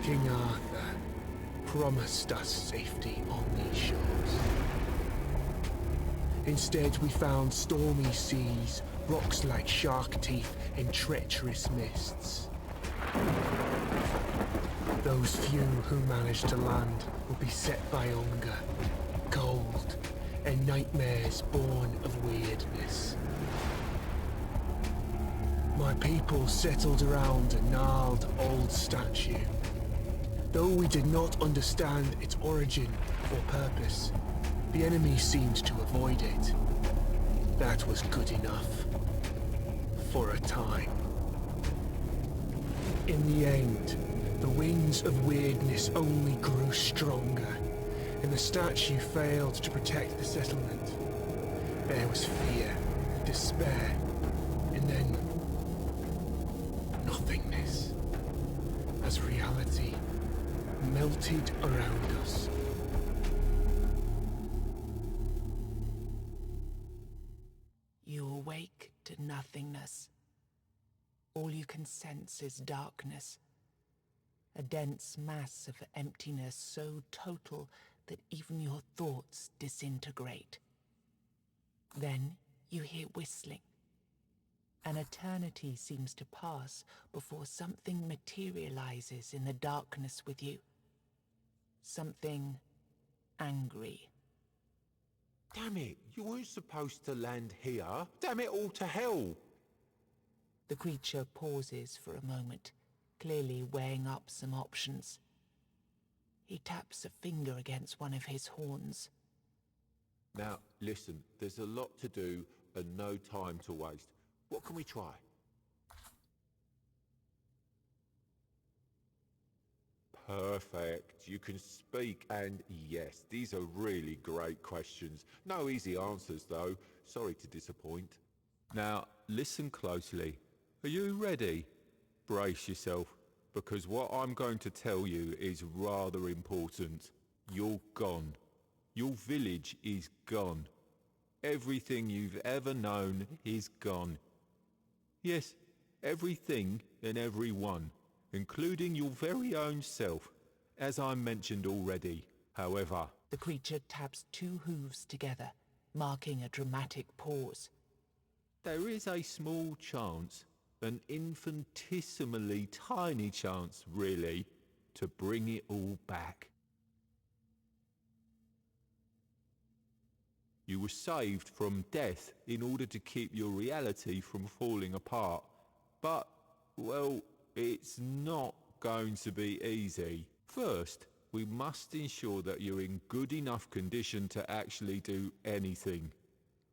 King Arthur promised us safety on these shores. Instead, we found stormy seas, rocks like shark teeth, and treacherous mists. Those few who manage to land will be set by hunger, cold, and nightmares born of weirdness. My people settled around a gnarled old statue. Though we did not understand its origin or purpose, the enemy seemed to avoid it. That was good enough. For a time. In the end, the winds of weirdness only grew stronger, and the statue failed to protect the settlement. There was fear, despair, and then nothingness, as reality melted around us. You awake to nothingness. All you can sense is darkness. A dense mass of emptiness so total that even your thoughts disintegrate. Then you hear whistling. An eternity seems to pass before something materializes in the darkness with you. Something angry. Damn it, you weren't supposed to land here. Damn it all to hell! The creature pauses for a moment, clearly weighing up some options. He taps a finger against one of his horns. Now, listen, there's a lot to do and no time to waste. What can we try? Perfect. You can speak, and yes, these are really great questions. No easy answers, though. Sorry to disappoint. Now, listen closely. Are you ready? Brace yourself, because what I'm going to tell you is rather important. You're gone. Your village is gone. Everything you've ever known is gone. Yes, everything and everyone, including your very own self, as I mentioned already. However, the creature taps two hooves together, marking a dramatic pause. There is a small chance, an infinitesimally tiny chance, really, to bring it all back. You were saved from death in order to keep your reality from falling apart. But, well, it's not going to be easy. First, we must ensure that you're in good enough condition to actually do anything.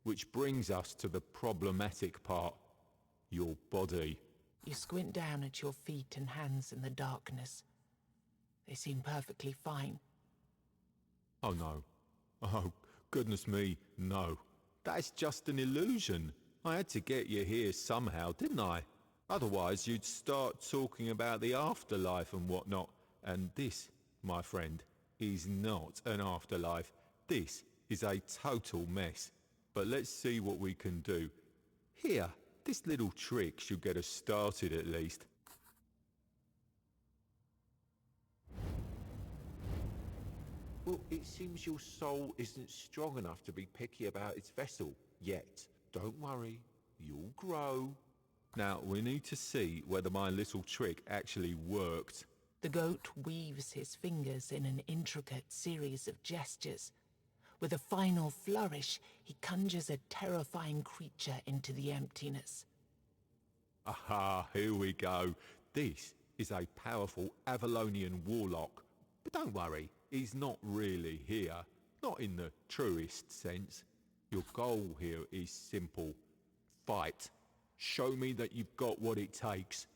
Which brings us to the problematic part. Your body. You squint down at your feet and hands in the darkness. They seem perfectly fine. Oh no. Oh, goodness me, no. That's just an illusion. I had to get you here somehow, didn't I? Otherwise you'd start talking about the afterlife and whatnot. And this, my friend, is not an afterlife. This is a total mess. But let's see what we can do. Here, this little trick should get us started at least. Well, it seems your soul isn't strong enough to be picky about its vessel yet. Don't worry, you'll grow. Now, we need to see whether my little trick actually worked. The goat weaves his fingers in an intricate series of gestures. With a final flourish, he conjures a terrifying creature into the emptiness. Aha, here we go. This is a powerful Avalonian warlock. But don't worry, he's not really here. Not in the truest sense. Your goal here is simple. Fight. Show me that you've got what it takes.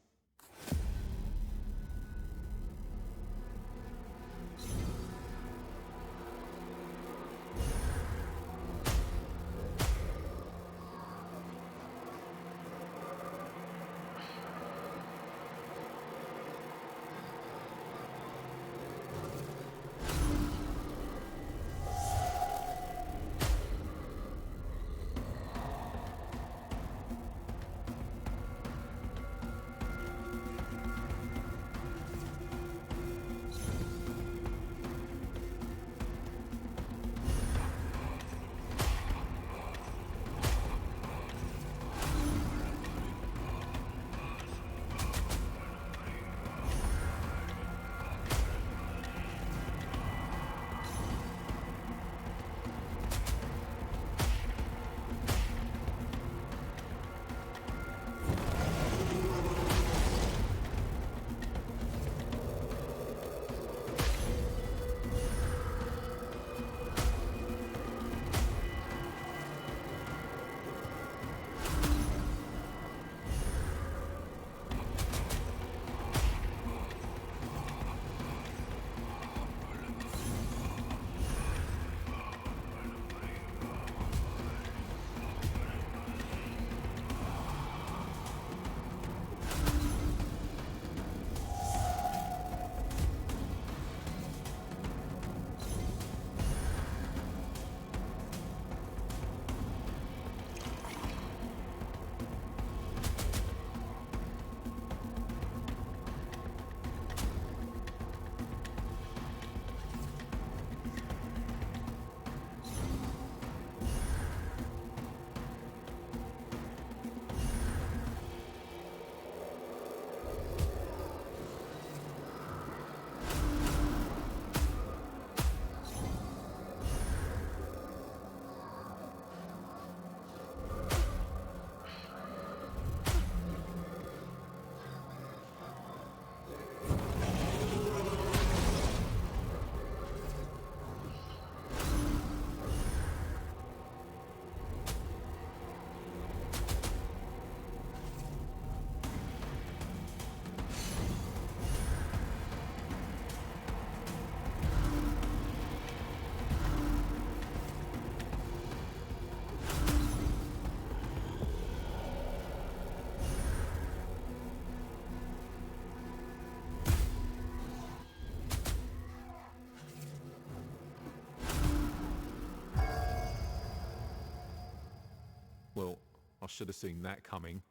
Well, I should have seen that coming.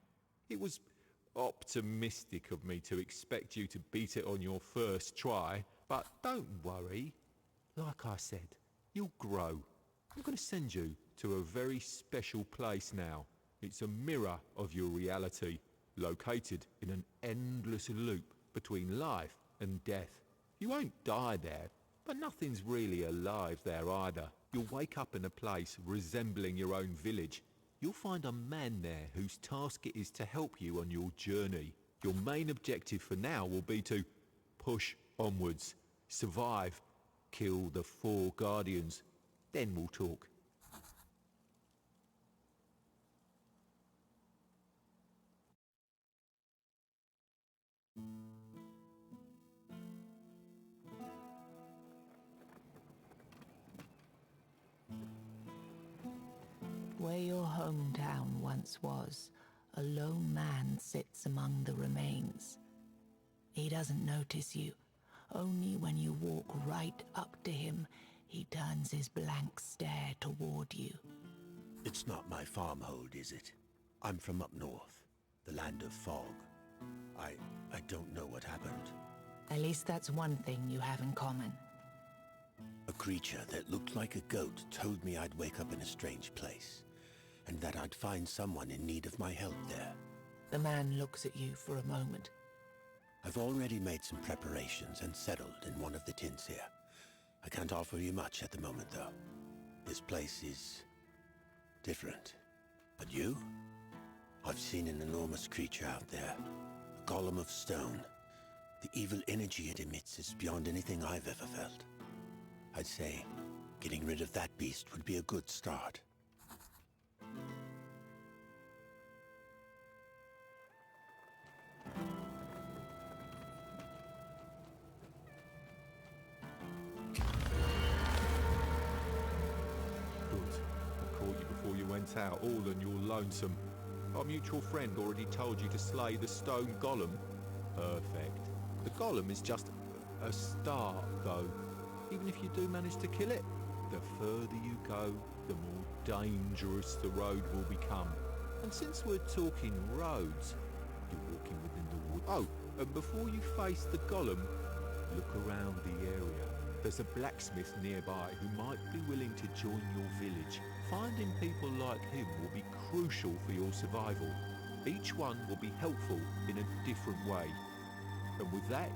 It was optimistic of me to expect you to beat it on your first try, but don't worry. Like I said, you'll grow. I'm going to send you to a very special place now. It's a mirror of your reality, located in an endless loop between life and death. You won't die there, but nothing's really alive there either. You'll wake up in a place resembling your own village. You'll find a man there whose task it is to help you on your journey. Your main objective for now will be to push onwards, survive, kill the 4 guardians. Then we'll talk. Where your hometown once was, a lone man sits among the remains. He doesn't notice you. Only when you walk right up to him, he turns his blank stare toward you. It's not my farmhold, is it? I'm from up north, the land of fog. I don't know what happened. At least that's one thing you have in common. A creature that looked like a goat told me I'd wake up in a strange place, and that I'd find someone in need of my help there. The man looks at you for a moment. I've already made some preparations and settled in one of the tents here. I can't offer you much at the moment, though. This place is different. But you? I've seen an enormous creature out there. A golem of stone. The evil energy it emits is beyond anything I've ever felt. I'd say getting rid of that beast would be a good start. Went out all on your lonesome. Our mutual friend already told you to slay the stone golem. Perfect. The golem is just a start, though. Even if you do manage to kill it, the further you go, the more dangerous the road will become. And since we're talking roads, you're walking within the wood. Oh, and before you face the golem, look around the area. There's a blacksmith nearby who might be willing to join your village. Finding people like him will be crucial for your survival. Each one will be helpful in a different way. And with that,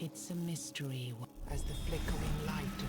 It's a mystery as the flickering light of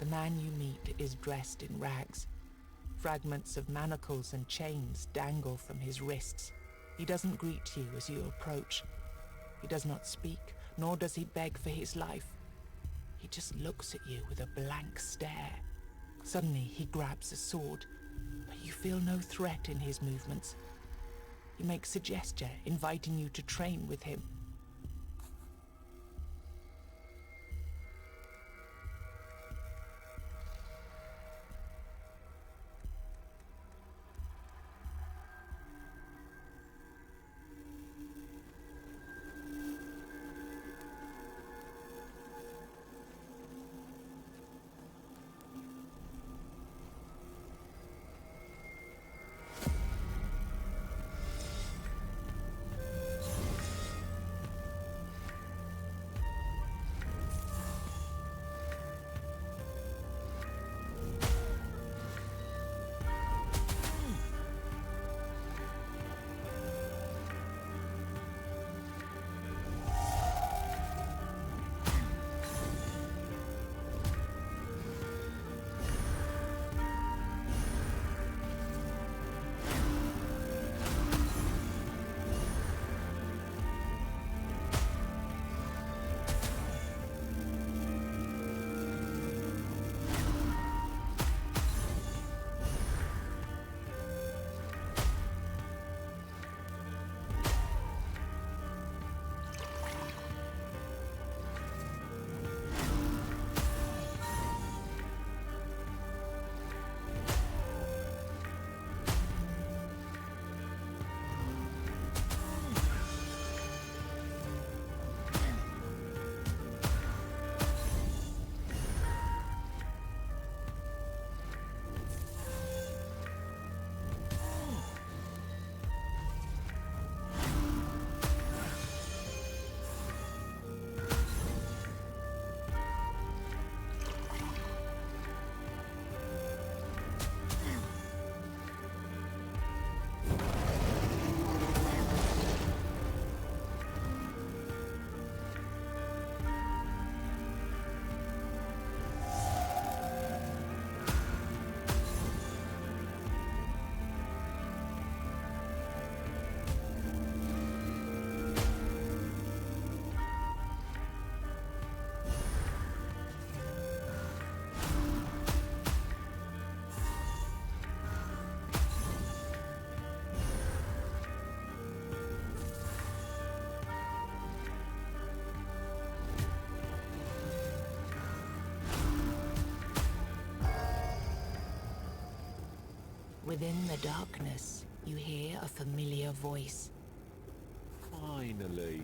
The man you meet is dressed in rags. Fragments of manacles and chains dangle from his wrists. He doesn't greet you as you approach. He does not speak, nor does he beg for his life. He just looks at you with a blank stare. Suddenly, he grabs a sword, but you feel no threat in his movements. He makes a gesture, inviting you to train with him. Within the darkness, you hear a familiar voice. Finally.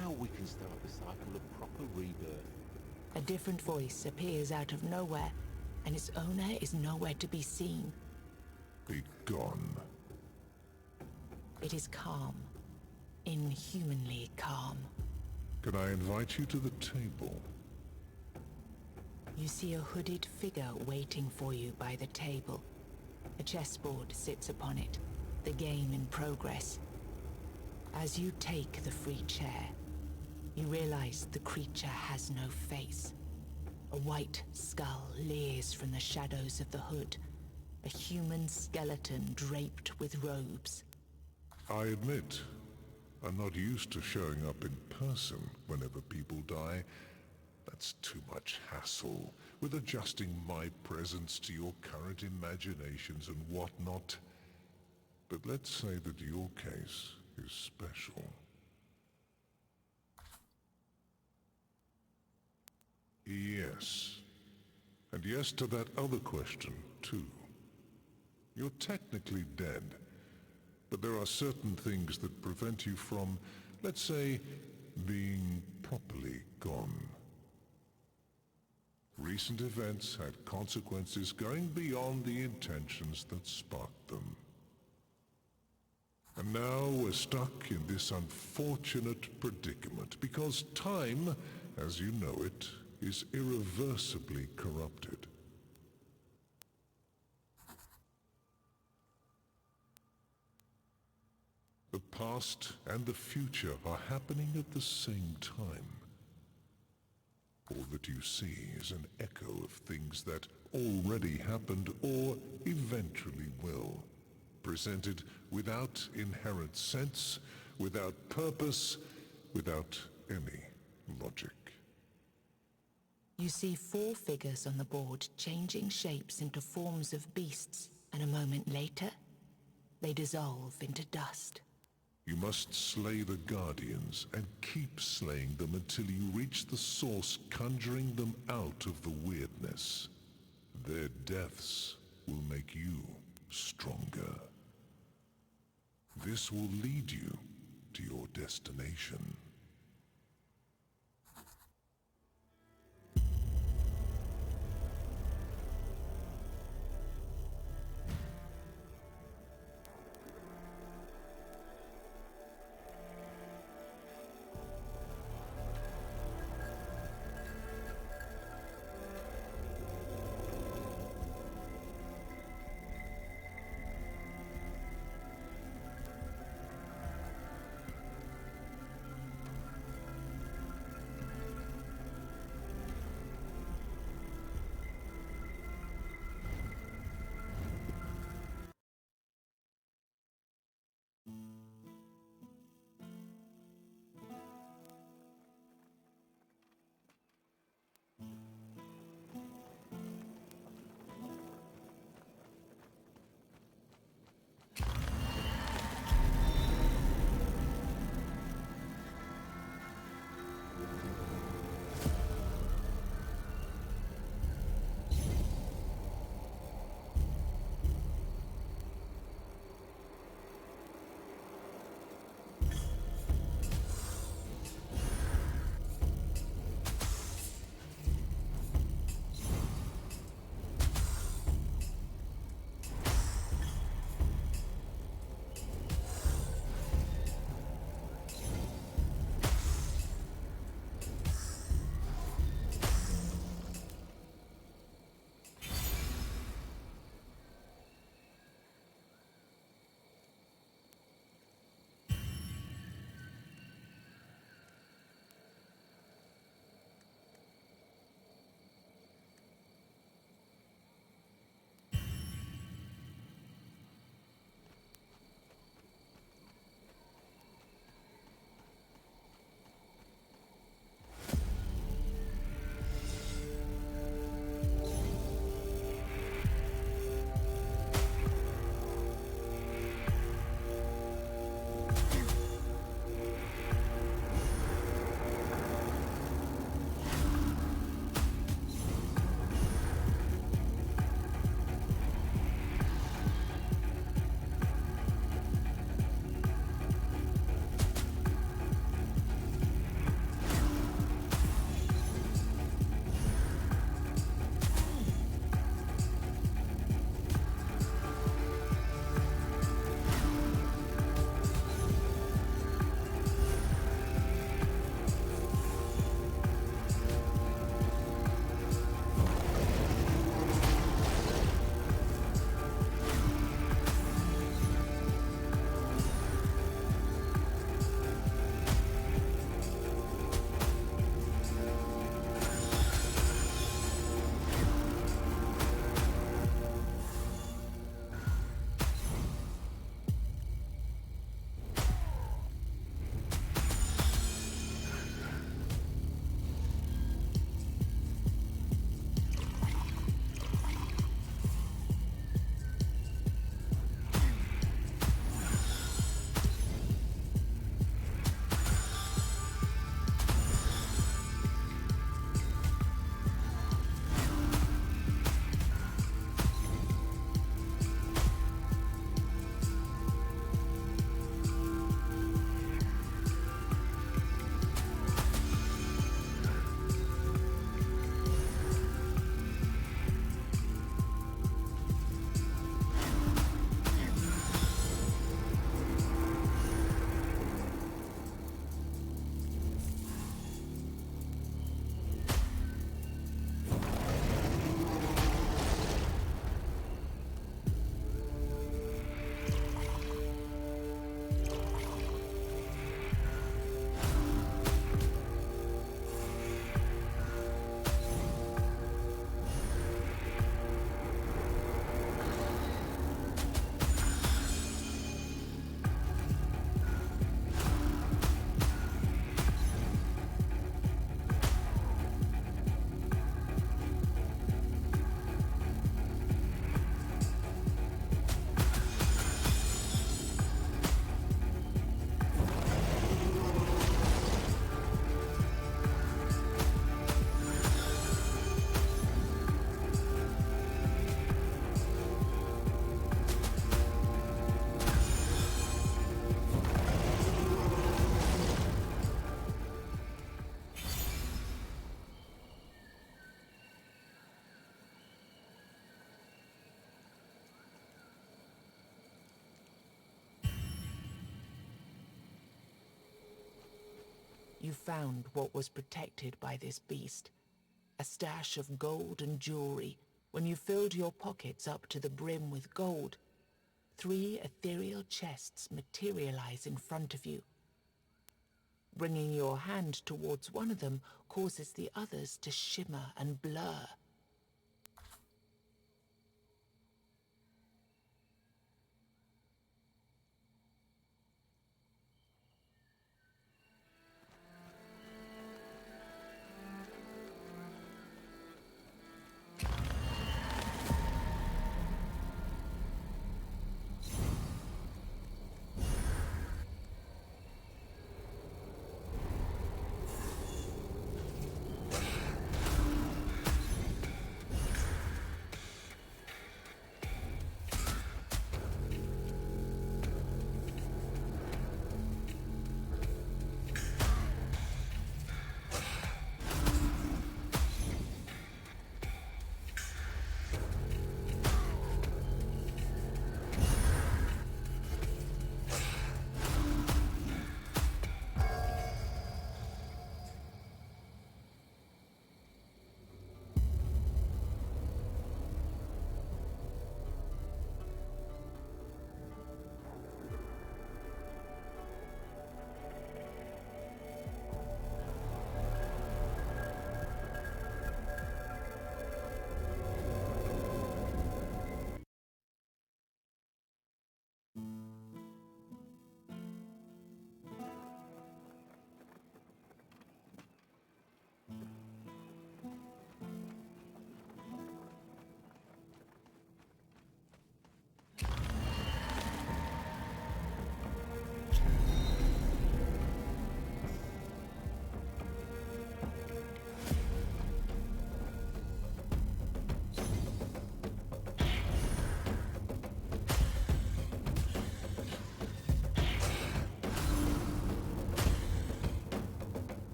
Now we can start the cycle of proper rebirth. A different voice appears out of nowhere, and its owner is nowhere to be seen. Be gone. It is calm. Inhumanly calm. Can I invite you to the table? You see a hooded figure waiting for you by the table. A chessboard sits upon it, the game in progress. As you take the free chair, you realize the creature has no face. A white skull leers from the shadows of the hood, a human skeleton draped with robes. I admit, I'm not used to showing up in person whenever people die. That's too much hassle, with adjusting my presence to your current imaginations and whatnot. But let's say that your case is special. Yes. And yes to that other question, too. You're technically dead, but there are certain things that prevent you from, let's say, being properly gone. Recent events had consequences going beyond the intentions that sparked them. And now we're stuck in this unfortunate predicament because time, as you know it, is irreversibly corrupted. The past and the future are happening at the same time. All that you see is an echo of things that already happened or eventually will. Presented without inherent sense, without purpose, without any logic. You see 4 figures on the board changing shapes into forms of beasts, and a moment later, they dissolve into dust. You must slay the Guardians and keep slaying them until you reach the source conjuring them out of the weirdness. Their deaths will make you stronger. This will lead you to your destination. You found what was protected by this beast. A stash of gold and jewelry. When you filled your pockets up to the brim with gold, 3 ethereal chests materialize in front of you. Bringing your hand towards one of them causes the others to shimmer and blur.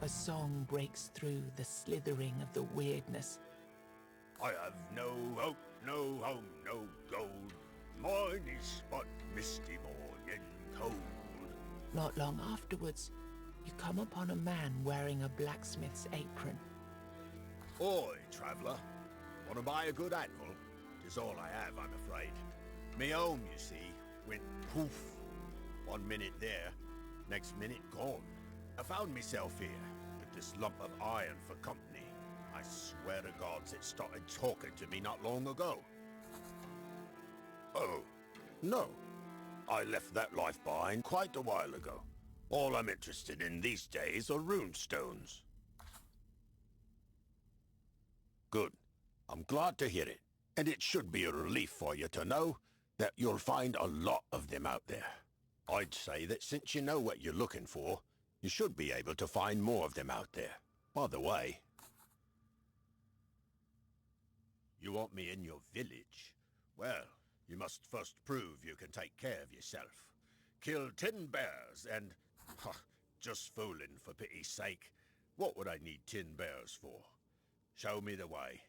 A song breaks through the slithering of the weirdness. I have no hope, no home, no gold. Mine is but misty morning, cold. Not long afterwards, you come upon a man wearing a blacksmith's apron. Oi, traveller. Want to buy a good anvil? 'Tis all I have, I'm afraid. Me home, you see, went poof. 1 minute there, next minute gone. I found myself here, with this lump of iron for company. I swear to gods it started talking to me not long ago. Oh, no. I left that life behind quite a while ago. All I'm interested in these days are rune stones. Good. I'm glad to hear it. And it should be a relief for you to know that you'll find a lot of them out there. I'd say that since you know what you're looking for, you should be able to find more of them out there. By the way, you want me in your village? Well, you must first prove you can take care of yourself. Kill 10 bears and... just fooling, for pity's sake. What would I need 10 bears for? Show me the way.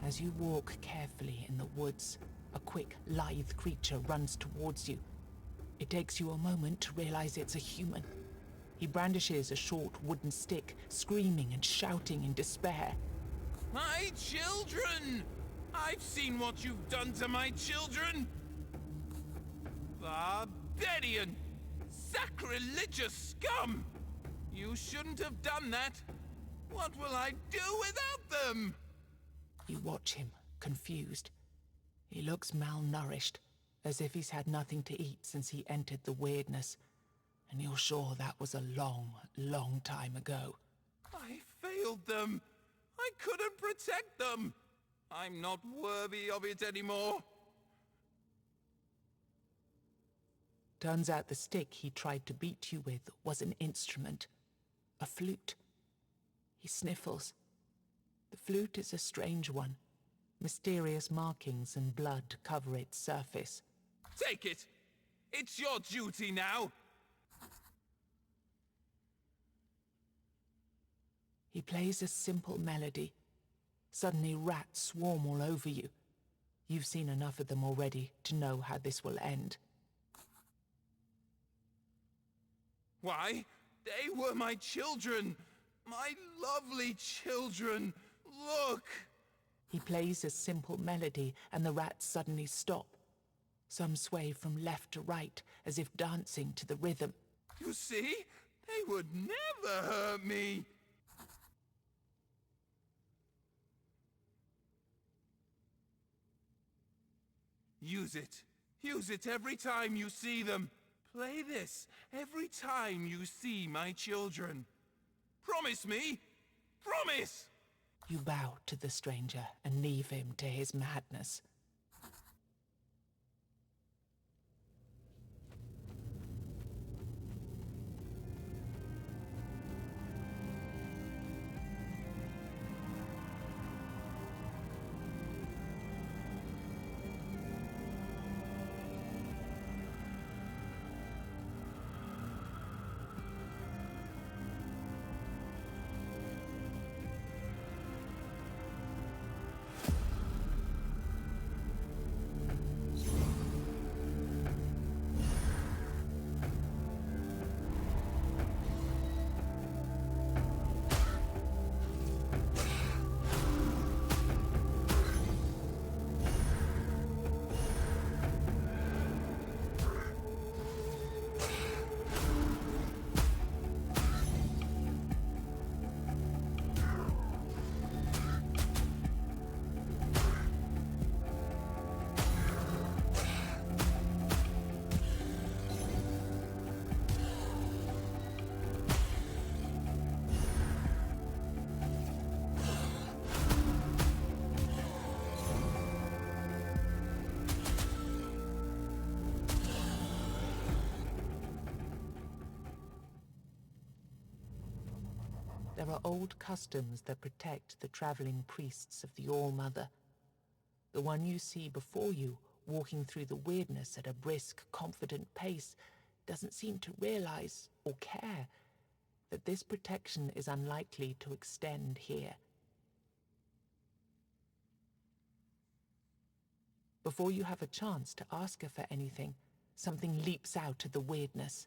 As you walk carefully in the woods, a quick, lithe creature runs towards you. It takes you a moment to realize it's a human. He brandishes a short wooden stick, screaming and shouting in despair. My children! I've seen what you've done to my children! Barbarian! Sacrilegious scum! You shouldn't have done that! What will I do without them? You watch him, confused. He looks malnourished, as if he's had nothing to eat since he entered the weirdness. And you're sure that was a long, long time ago. I failed them! I couldn't protect them! I'm not worthy of it anymore! Turns out the stick he tried to beat you with was an instrument. A flute. He sniffles, The flute is a strange one. Mysterious markings and blood cover its surface. Take it! It's your duty now! He plays a simple melody. Suddenly rats swarm all over you. You've seen enough of them already to know how this will end. Why? They were my children! My lovely children! Look! He plays a simple melody and the rats suddenly stop. Some sway from left to right as if dancing to the rhythm. You see? They would never hurt me! Use it. Use it every time you see them. Play this every time you see my children. Promise me! Promise! You bow to the stranger and leave him to his madness. There are old customs that protect the traveling priests of the All-Mother. The one you see before you, walking through the weirdness at a brisk, confident pace, doesn't seem to realize or care that this protection is unlikely to extend here. Before you have a chance to ask her for anything, something leaps out of the weirdness.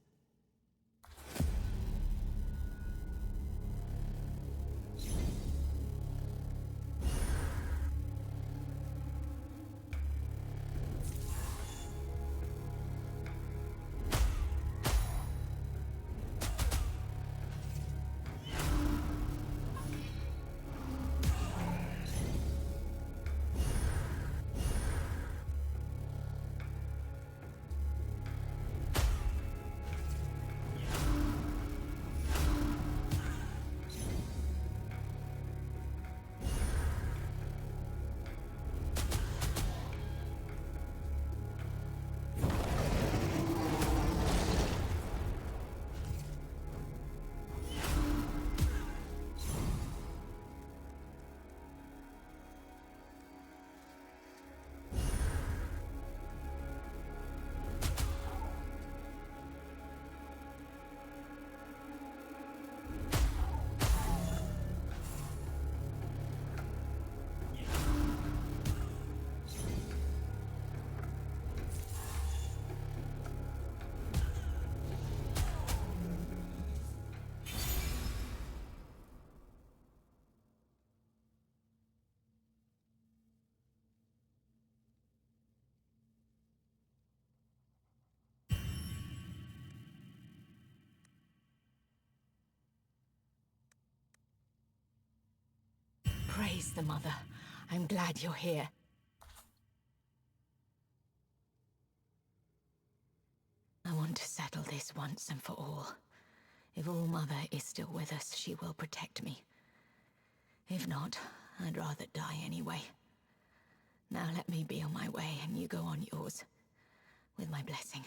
Praise the Mother. I'm glad you're here. I want to settle this once and for all. If All-Mother is still with us, she will protect me. If not, I'd rather die anyway. Now let me be on my way and you go on yours. With my blessing.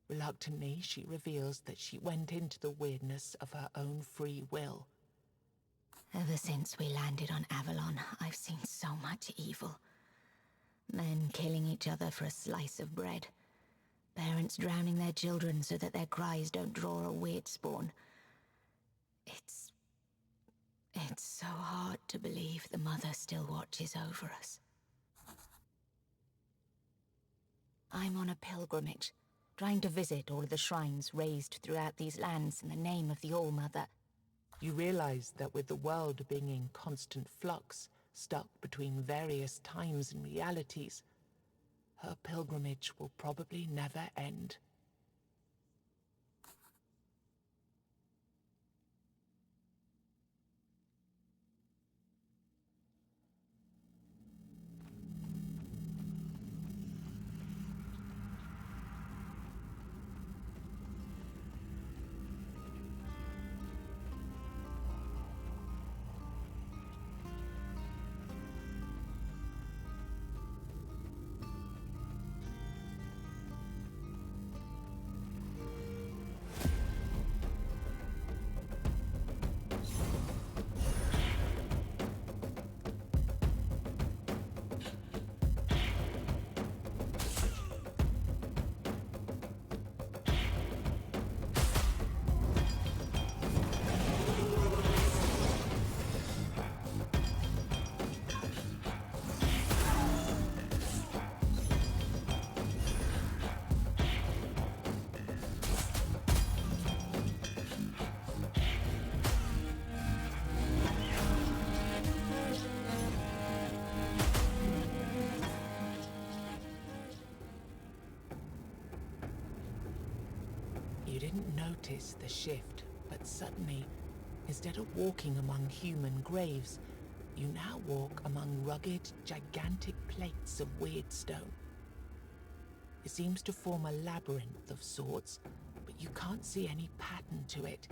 Reluctantly, she reveals that she went into the weirdness of her own free will. Ever since we landed on Avalon, I've seen so much evil. Men killing each other for a slice of bread. Parents drowning their children so that their cries don't draw a weird spawn. It's so hard to believe the Mother still watches over us. I'm on a pilgrimage, trying to visit all of the shrines raised throughout these lands in the name of the All-Mother. You realize that with the world being in constant flux, stuck between various times and realities, her pilgrimage will probably never end. You didn't notice the shift, but suddenly, instead of walking among human graves, you now walk among rugged, gigantic plates of weird stone. It seems to form a labyrinth of sorts, but you can't see any pattern to it.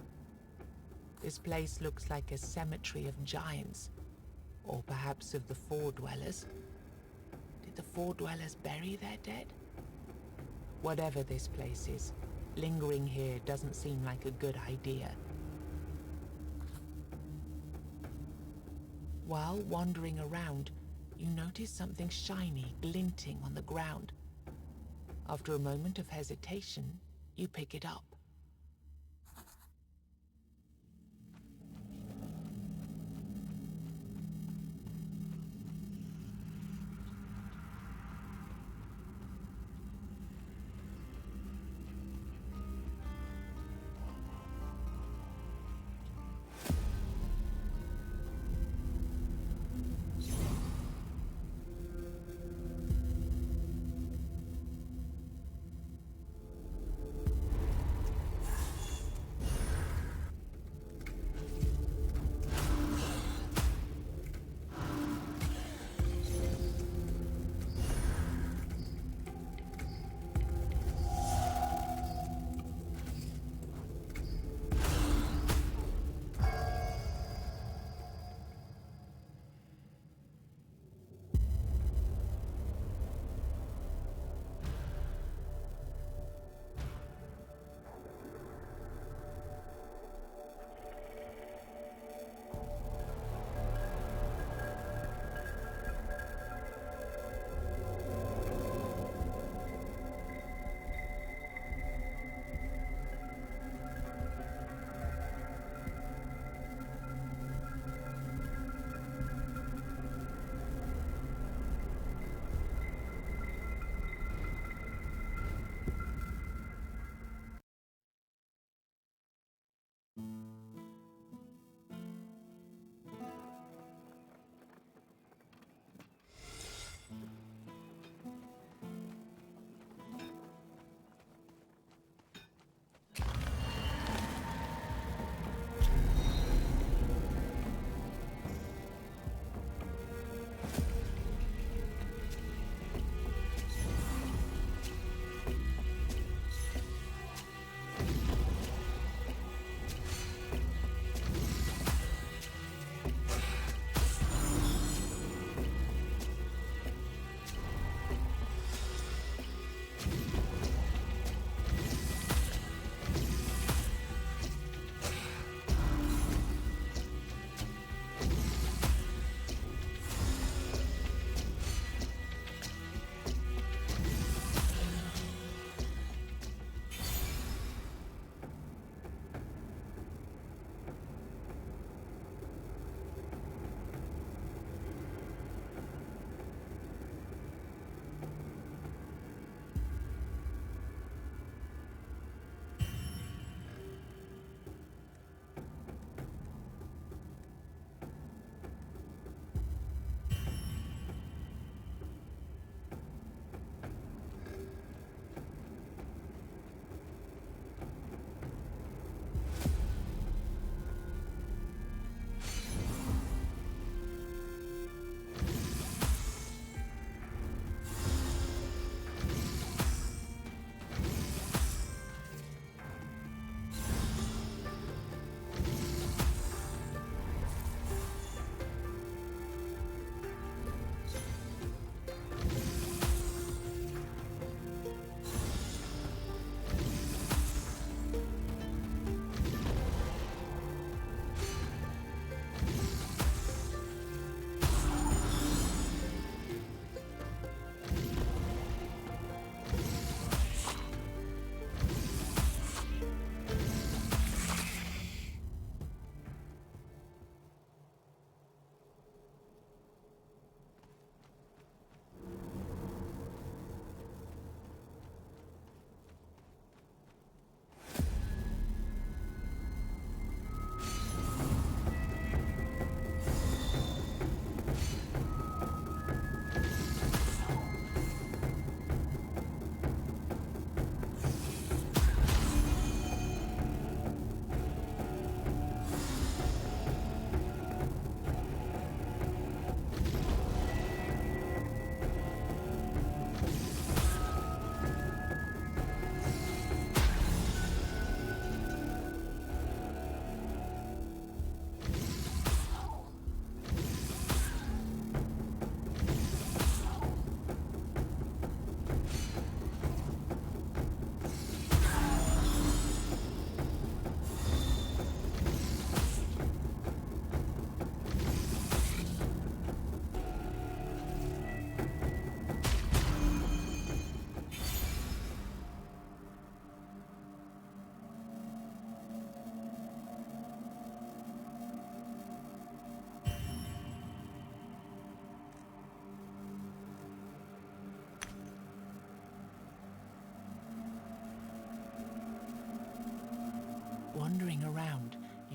This place looks like a cemetery of giants, or perhaps of the Four-Dwellers. Did the Four-Dwellers bury their dead? Whatever this place is, lingering here doesn't seem like a good idea. While wandering around, you notice something shiny glinting on the ground. After a moment of hesitation, you pick it up.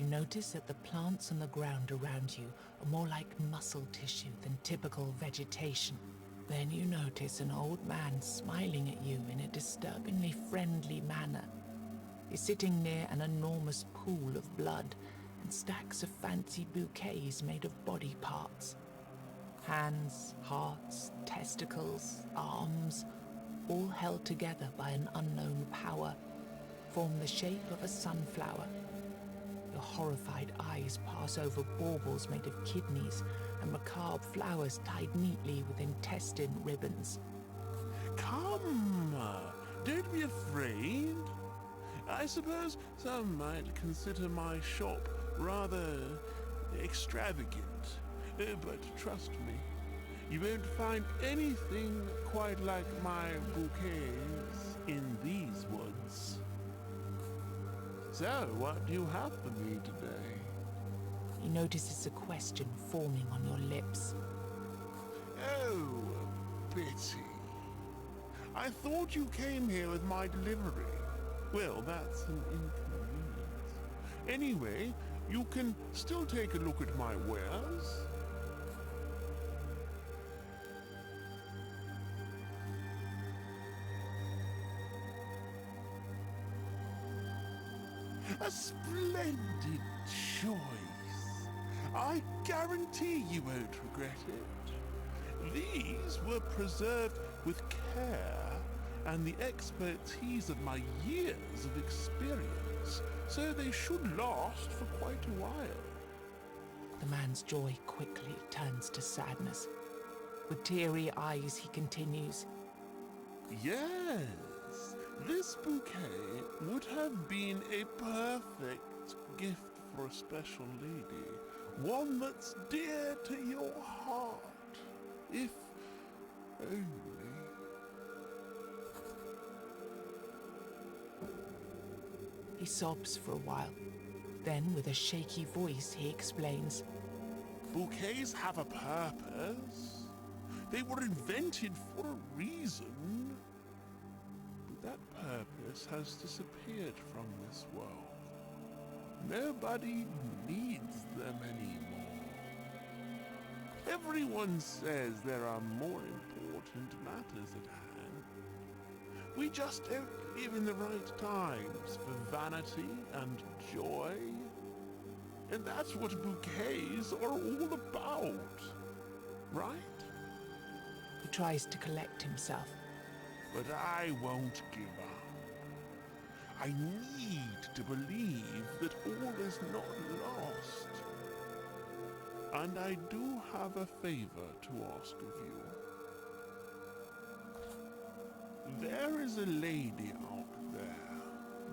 You notice that the plants on the ground around you are more like muscle tissue than typical vegetation. Then you notice an old man smiling at you in a disturbingly friendly manner. He's sitting near an enormous pool of blood and stacks of fancy bouquets made of body parts. Hands, hearts, testicles, arms, all held together by an unknown power, form the shape of a sunflower. Your horrified eyes pass over baubles made of kidneys and macabre flowers tied neatly with intestine ribbons. Come, don't be afraid. I suppose some might consider my shop rather extravagant, but trust me, you won't find anything quite like my bouquets in these woods. So, what do you have for me today? He notices a question forming on your lips. Oh, Betty. I thought you came here with my delivery. Well, that's an inconvenience. Anyway, you can still take a look at my wares. A splendid choice. I guarantee you won't regret it. These were preserved with care and the expertise of my years of experience, so they should last for quite a while. The man's joy quickly turns to sadness. With teary eyes, he continues. Yes, this bouquet would have been a perfect gift for a special lady, one that's dear to your heart, if only. He sobs for a while. Then, with a shaky voice, he explains. Bouquets have a purpose. They were invented for a reason. But that purpose has disappeared from this world. Nobody needs them anymore. Everyone says there are more important matters at hand. We just don't live in the right times for vanity and joy. And that's what bouquets are all about, right? He tries to collect himself. But I won't give up. I need to believe that all is not lost. And I do have a favor to ask of you. There is a lady out there,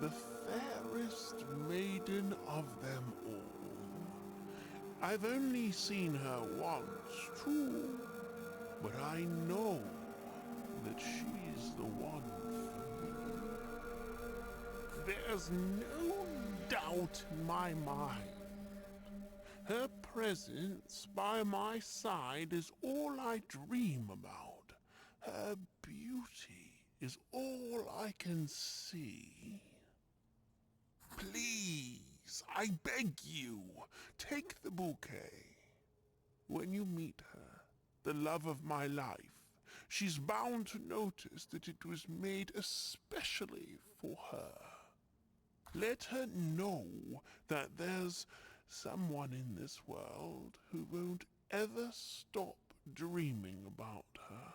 the fairest maiden of them all. I've only seen her once, true, but I know that she's the one for me. There's no doubt in my mind. Her presence by my side is all I dream about. Her beauty is all I can see. Please, I beg you, take the bouquet. When you meet her, the love of my life, she's bound to notice that it was made especially for her. Let her know that there's someone in this world who won't ever stop dreaming about her.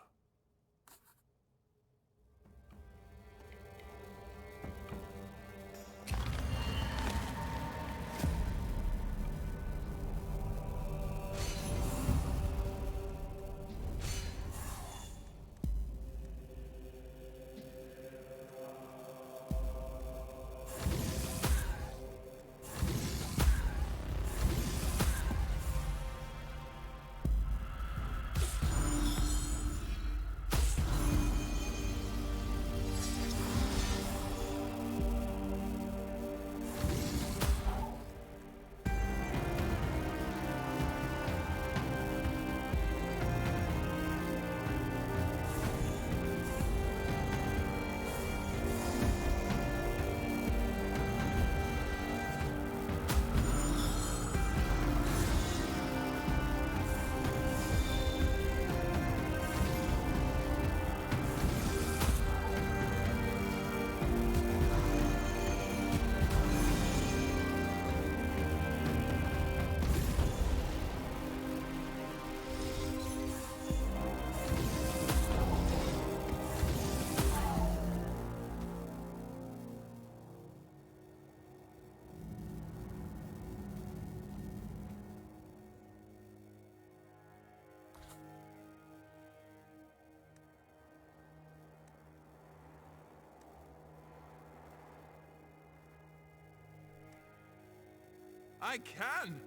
I can!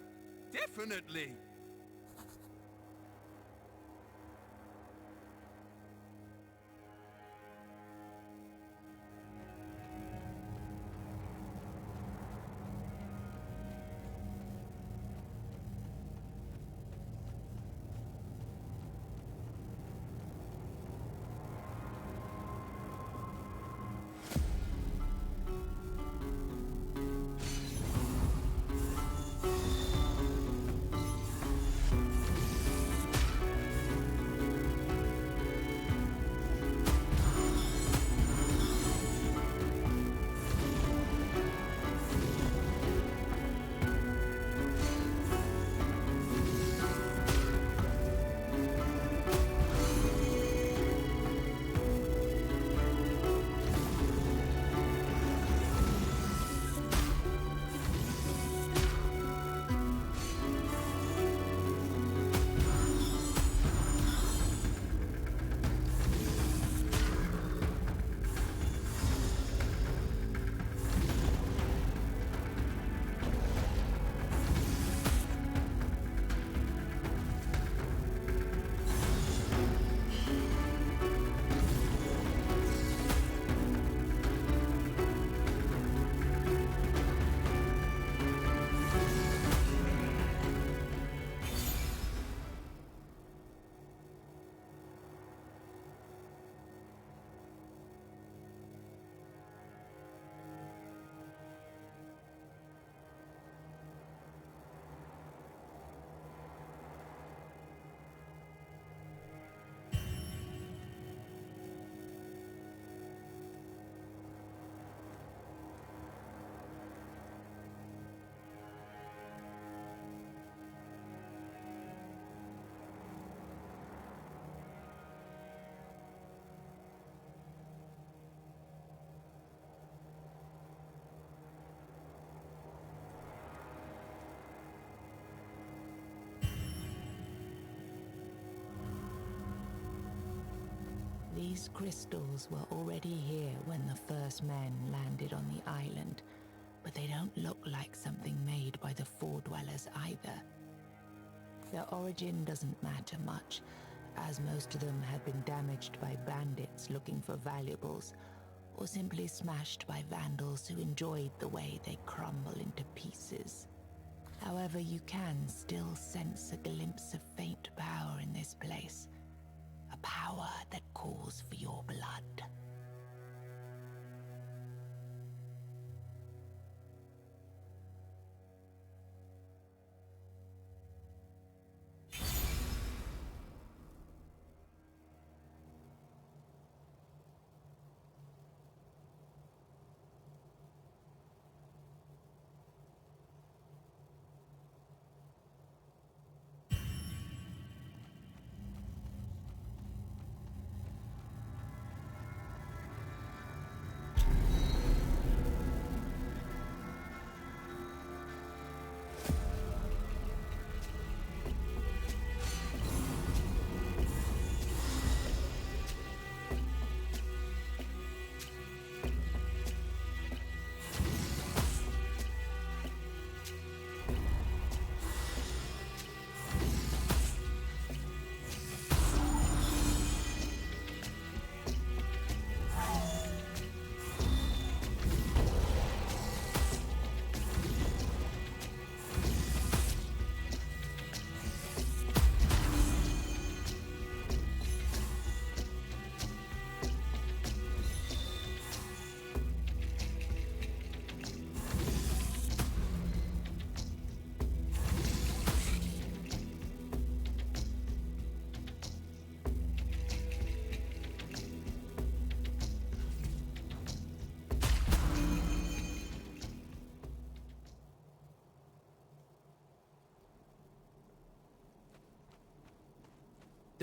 Definitely! These crystals were already here when the first men landed on the island, but they don't look like something made by the Four Dwellers either. Their origin doesn't matter much, as most of them had been damaged by bandits looking for valuables, or simply smashed by vandals who enjoyed the way they crumble into pieces. However, you can still sense a glimpse of faint power in this place. A power that calls for your blood.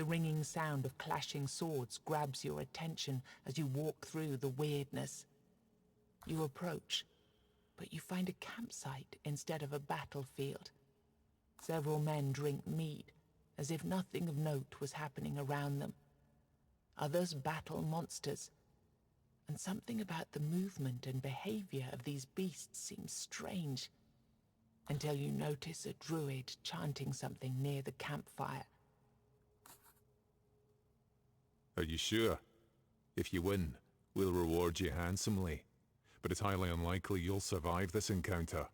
The ringing sound of clashing swords grabs your attention as you walk through the weirdness. You approach, but you find a campsite instead of a battlefield. Several men drink mead, as if nothing of note was happening around them. Others battle monsters, and something about the movement and behavior of these beasts seems strange. until you notice a druid chanting something near the campfire. Are you sure? If you win, we'll reward you handsomely. But it's highly unlikely you'll survive this encounter.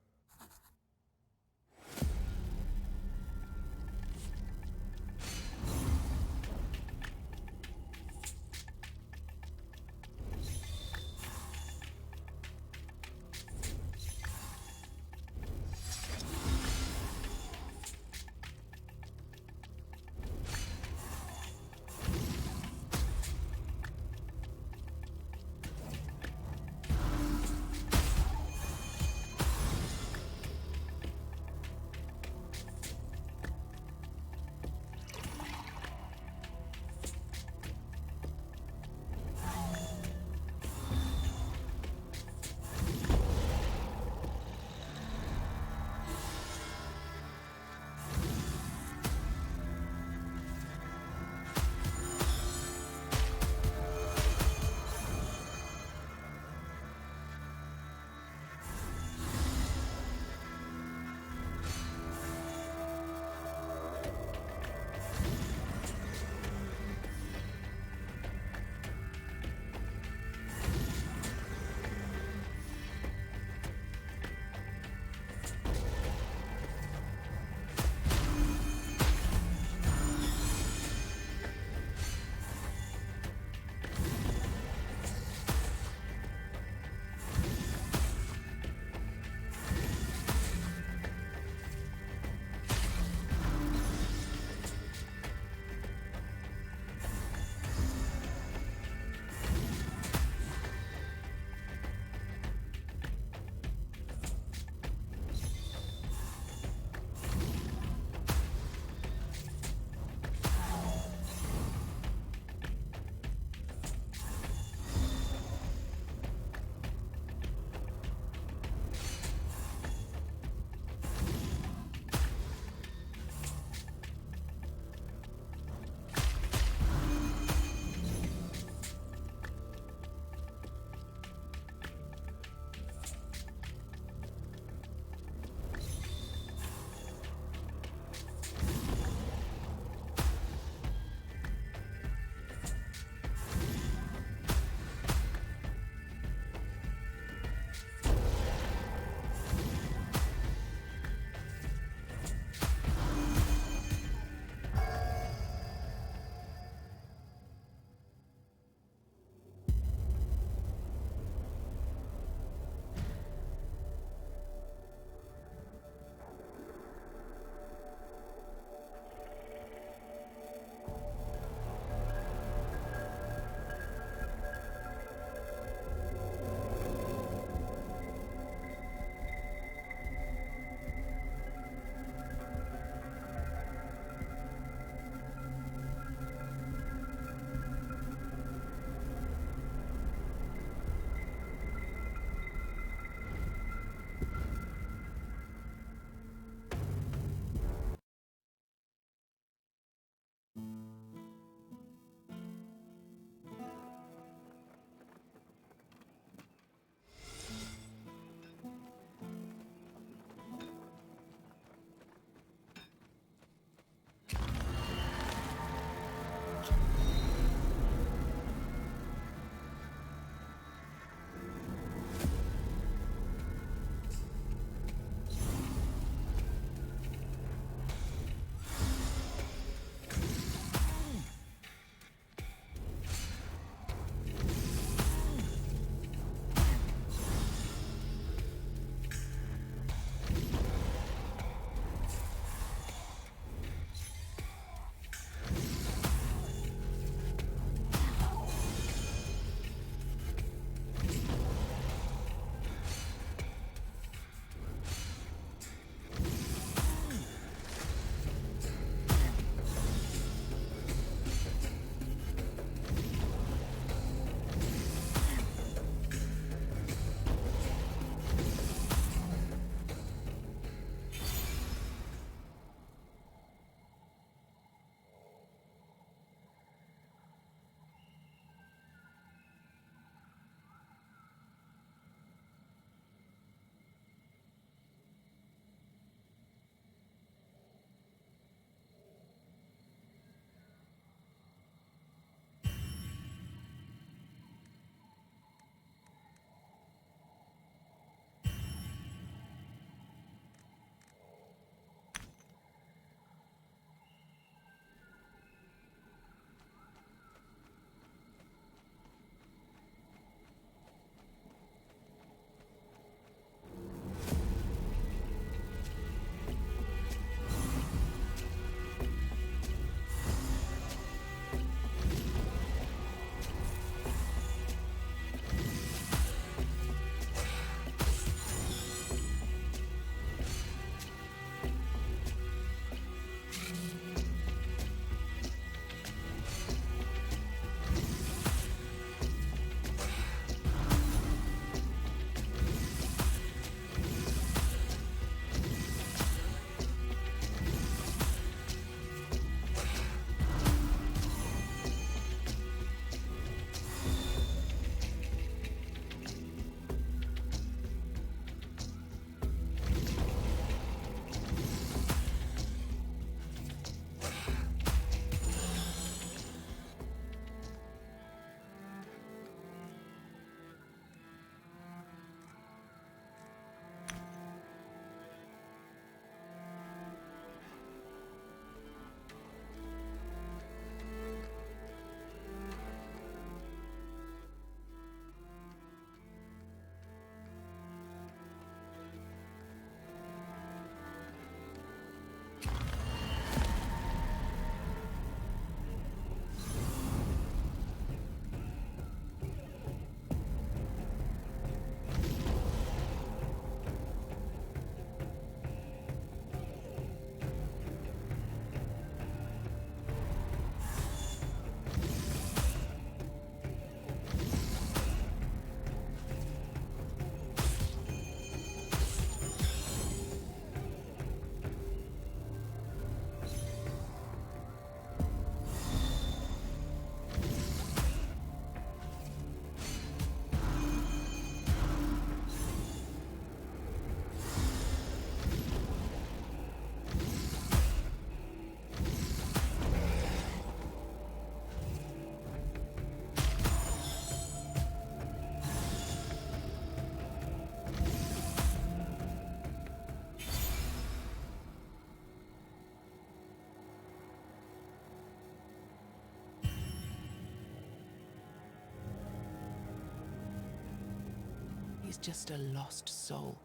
He's just a lost soul,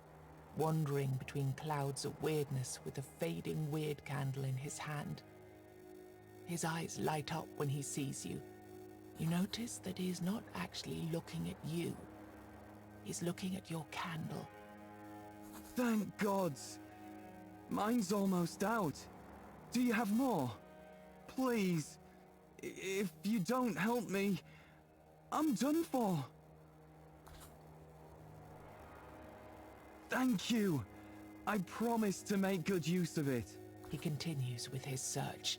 wandering between clouds of weirdness with a fading weird candle in his hand. His eyes light up when he sees you. You notice that he is not actually looking at you. He's looking at your candle. Thank gods! Mine's almost out. Do you have more? Please, if you don't help me, I'm done for. Thank you. I promise to make good use of it. He continues with his search.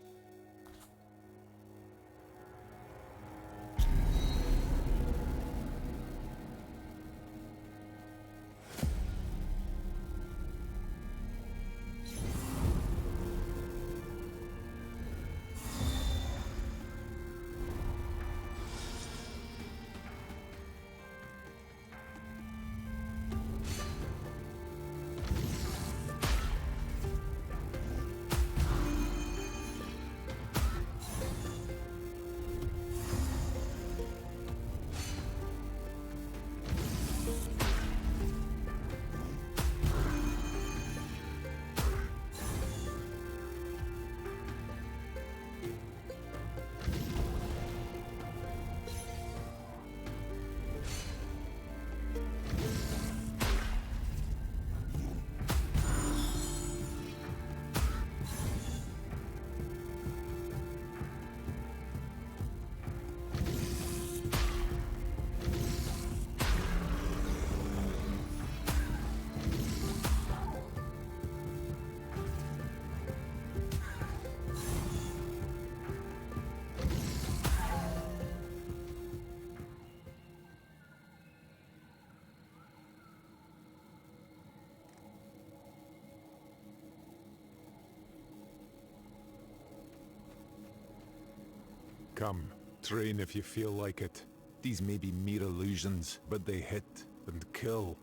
Come, train if you feel like it. These may be mere illusions, but they hit and kill,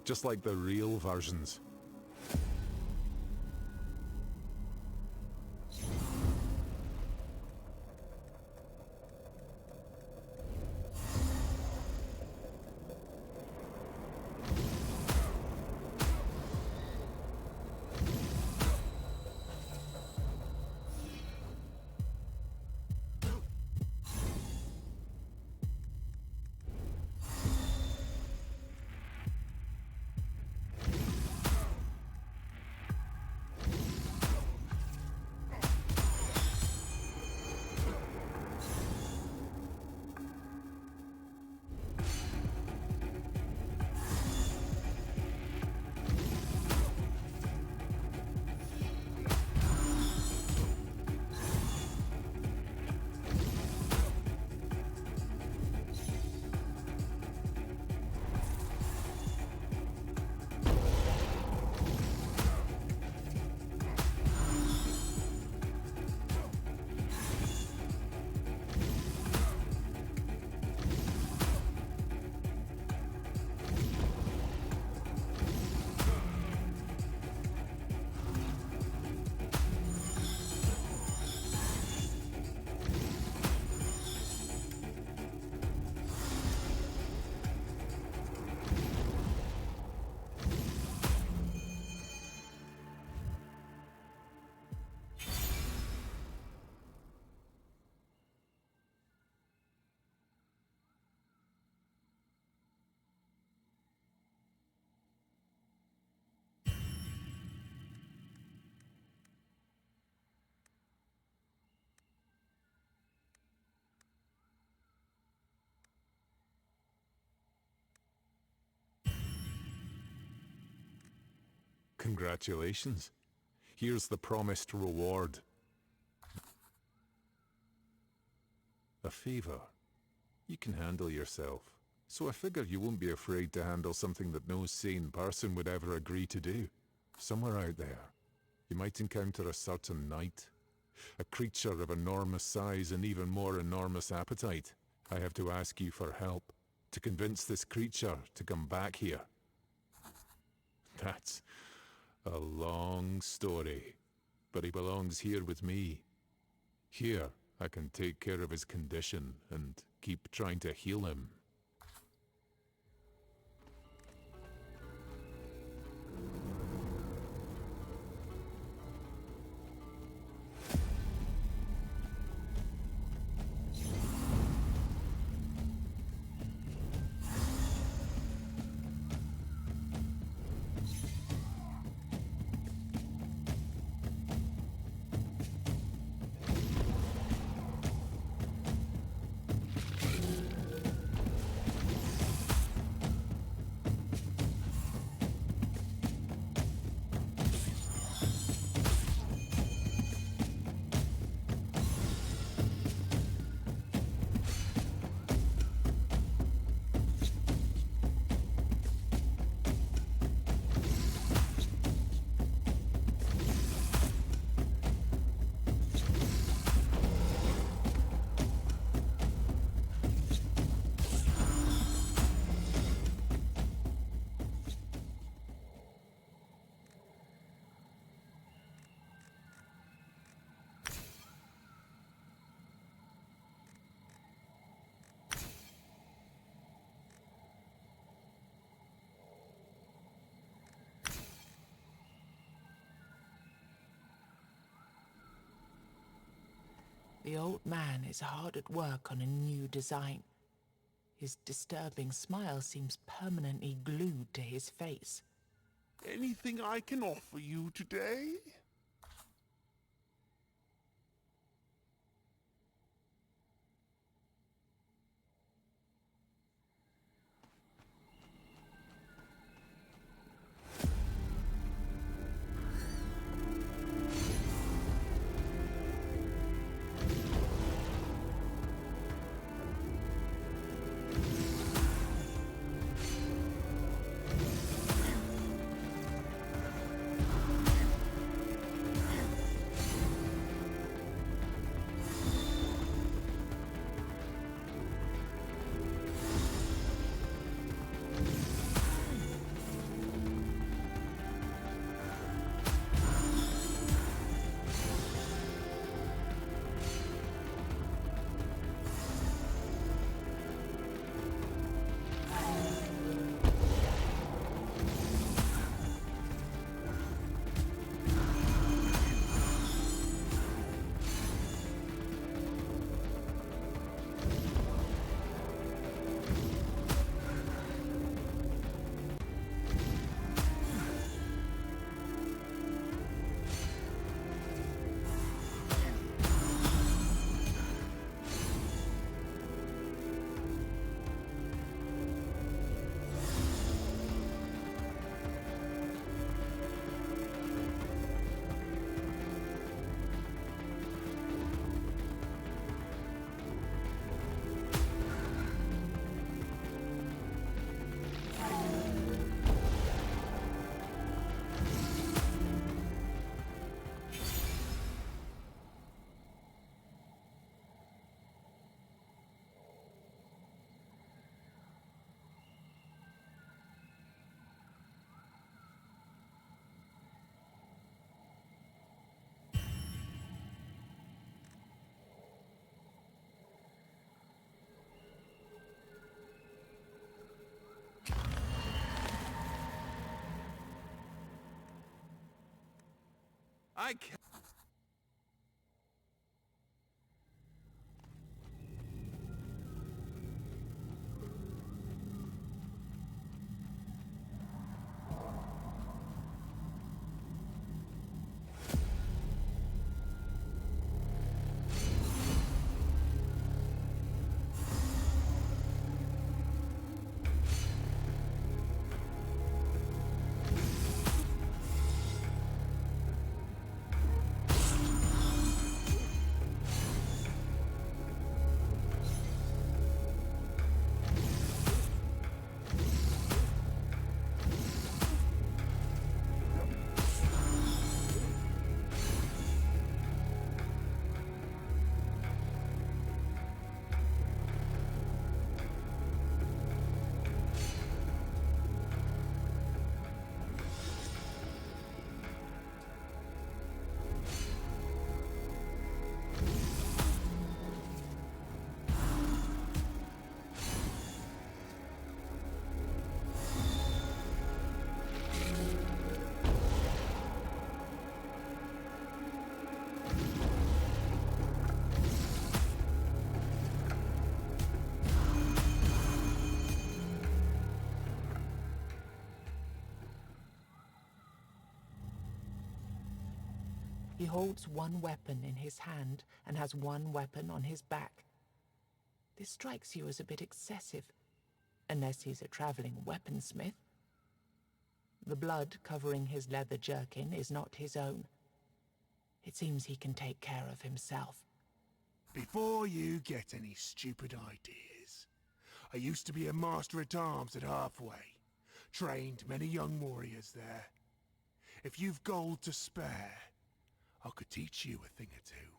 just like the real versions. Congratulations. Here's the promised reward. A favor. You can handle yourself, so I figure you won't be afraid to handle something that no sane person would ever agree to do. Somewhere out there, you might encounter a certain knight, a creature of enormous size and even more enormous appetite. I have to ask you for help to convince this creature to come back here. That's a long story, but he belongs here with me. Here, I can take care of his condition and keep trying to heal him. The old man is hard at work on a new design. His disturbing smile seems permanently glued to his face. Anything I can offer you today? I can't. He holds one weapon in his hand and has one weapon on his back. This strikes you as a bit excessive, unless he's a traveling weaponsmith. The blood covering his leather jerkin is not his own. It seems he can take care of himself. Before you get any stupid ideas, I used to be a master-at-arms at Halfway. Trained many young warriors there. If you've gold to spare, I could teach you a thing or two.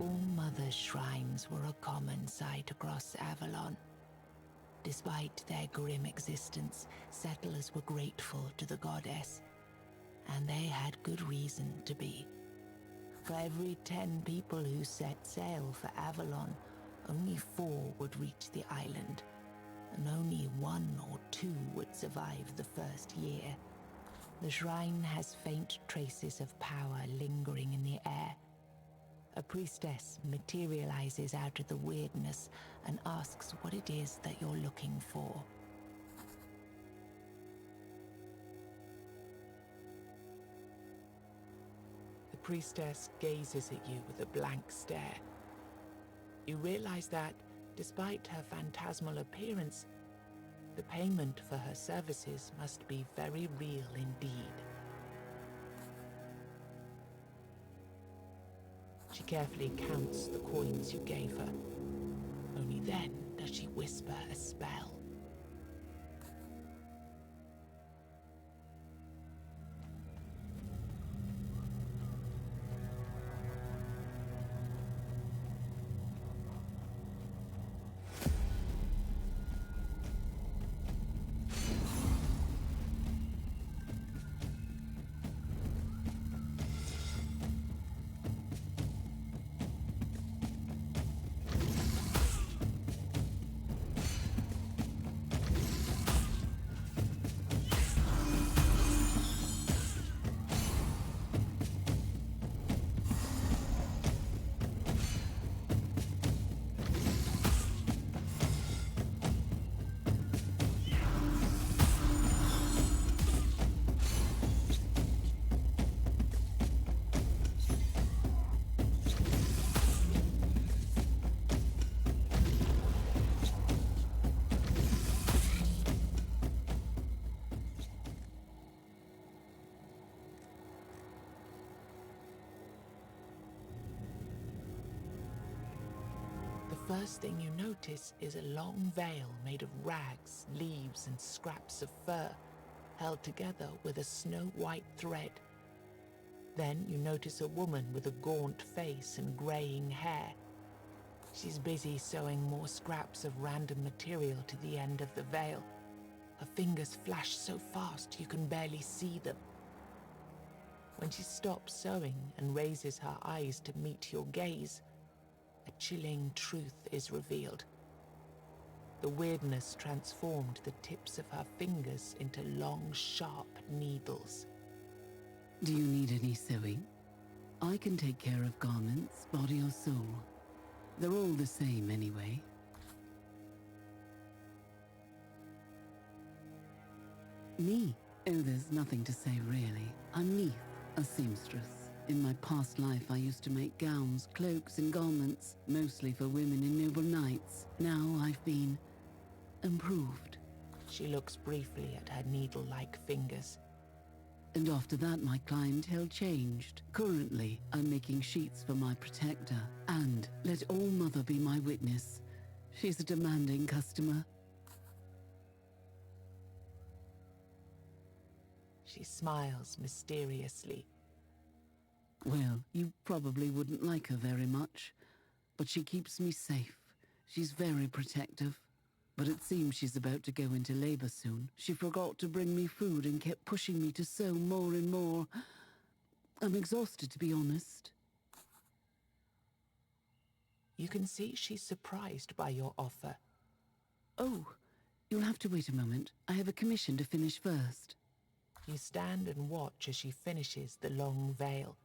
All-Mother shrines were a common sight across Avalon. Despite their grim existence, settlers were grateful to the goddess, and they had good reason to be. For every 10 people who set sail for Avalon, only 4 would reach the island, and only 1 or 2 would survive the first year. The shrine has faint traces of power lingering in the air. A priestess materializes out of the weirdness and asks what it is that you're looking for. The priestess gazes at you with a blank stare. You realize that, despite her phantasmal appearance, the payment for her services must be very real indeed. She carefully counts the coins you gave her. Only then does she whisper a spell. The first thing you notice is a long veil made of rags, leaves, and scraps of fur, held together with a snow-white thread. Then you notice a woman with a gaunt face and greying hair. She's busy sewing more scraps of random material to the end of the veil. Her fingers flash so fast you can barely see them. When she stops sewing and raises her eyes to meet your gaze, a chilling truth is revealed. The weirdness transformed the tips of her fingers into long, sharp needles. Do you need any sewing? I can take care of garments, body or soul. They're all the same anyway. Me? Oh, there's nothing to say really. I'm Neith, a seamstress. In my past life I used to make gowns, cloaks and garments, mostly for women and noble knights. Now I've been improved. She looks briefly at her needle-like fingers. And after that my clientele changed. Currently I'm making sheets for my protector. And let All-Mother be my witness. She's a demanding customer. She smiles mysteriously. Well, you probably wouldn't like her very much, but she keeps me safe. She's very protective. But it seems she's about to go into labor soon. She forgot to bring me food and kept pushing me to sew more and more. I'm exhausted, to be honest. You can see she's surprised by your offer. Oh, you'll have to wait a moment. I have a commission to finish first. You stand and watch as she finishes the long veil.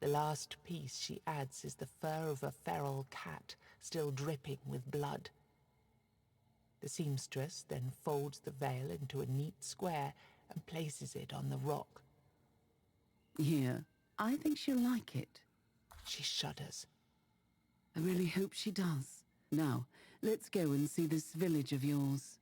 The last piece she adds is the fur of a feral cat, still dripping with blood. The seamstress then folds the veil into a neat square and places it on the rock. Here, I think she'll like it. She shudders. I really hope she does. Now, let's go and see this village of yours.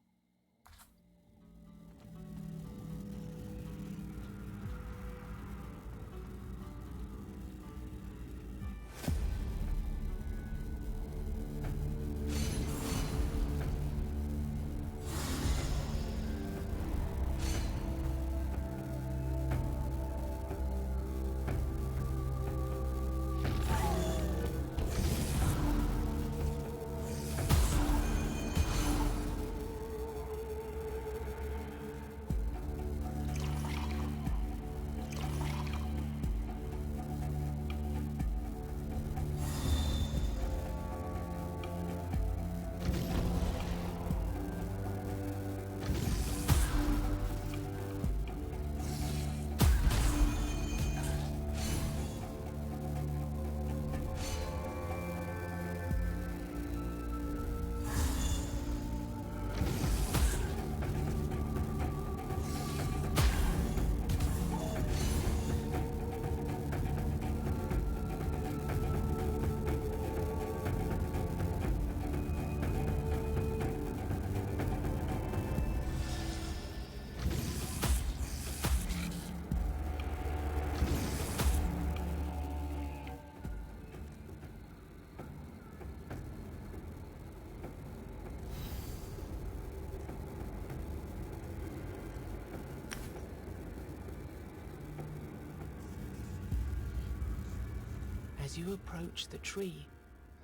As you approach the tree,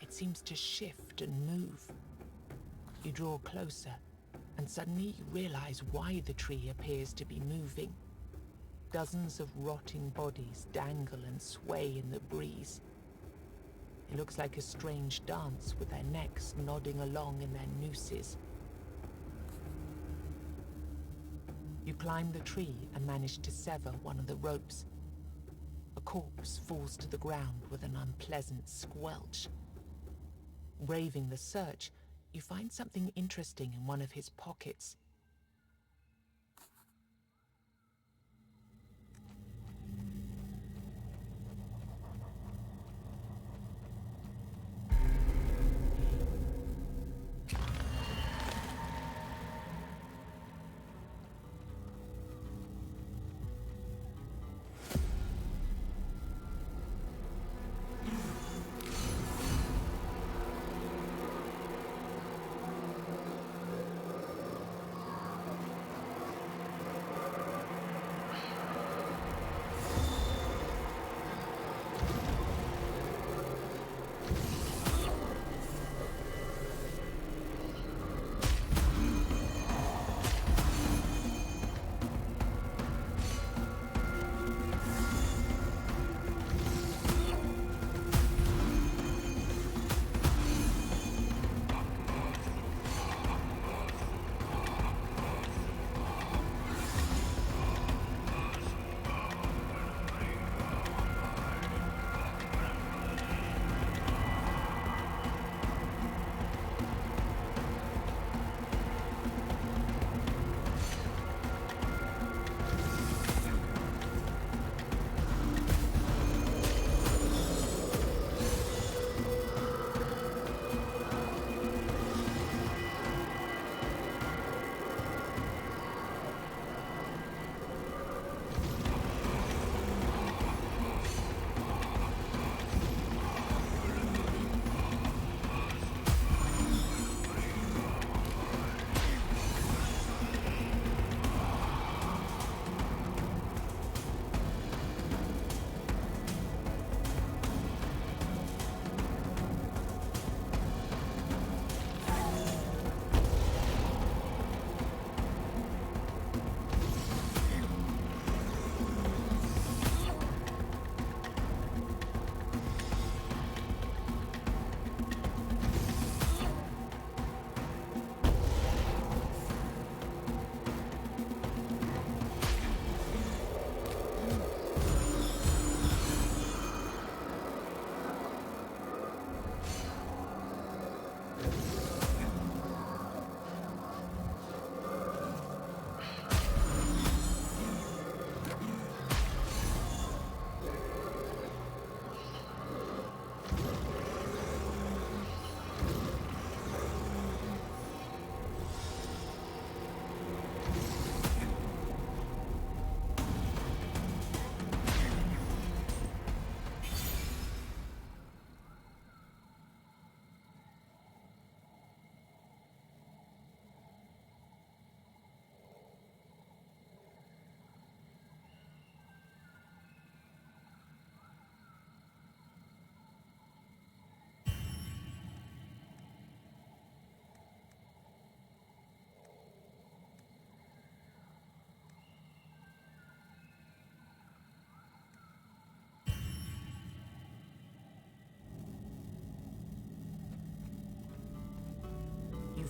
it seems to shift and move. You draw closer, and suddenly you realize why the tree appears to be moving. Dozens of rotting bodies dangle and sway in the breeze. It looks like a strange dance with their necks nodding along in their nooses. You climb the tree and manage to sever one of the ropes. A corpse falls to the ground with an unpleasant squelch. Braving the search, you find something interesting in one of his pockets.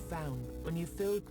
Found when you filled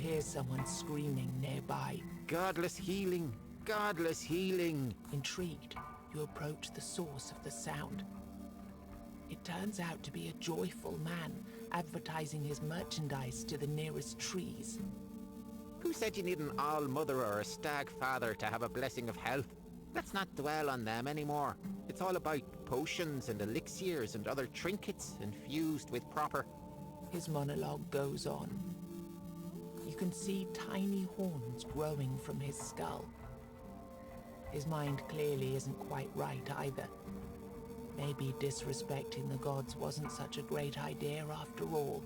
hear someone screaming nearby. Godless healing! Godless healing! Intrigued, you approach the source of the sound. It turns out to be a joyful man advertising his merchandise to the nearest trees. Who said you need an all-mother or a stag-father to have a blessing of health? Let's not dwell on them anymore. It's all about potions and elixirs and other trinkets infused with proper... His monologue goes on. You can see tiny horns growing from his skull. His mind clearly isn't quite right either. Maybe disrespecting the gods wasn't such a great idea after all.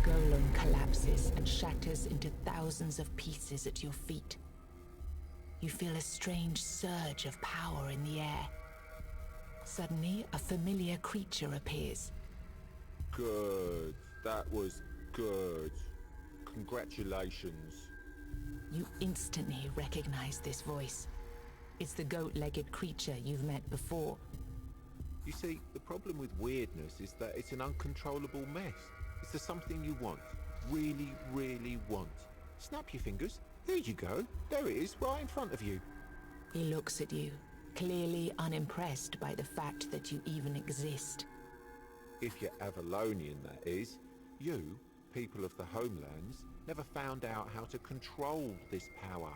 golem collapses and shatters into thousands of pieces at your feet. You feel a strange surge of power in the air. Suddenly, a familiar creature appears. Good. That was good. Congratulations. You instantly recognize this voice. It's the goat-legged creature you've met before. You see, the problem with weirdness is that it's an uncontrollable mess. It's the something you want. Really, really want. Snap your fingers. There you go. There it is, right in front of you. He looks at you, clearly unimpressed by the fact that you even exist. If you're Avalonian, that is. You, people of the homelands, never found out how to control this power.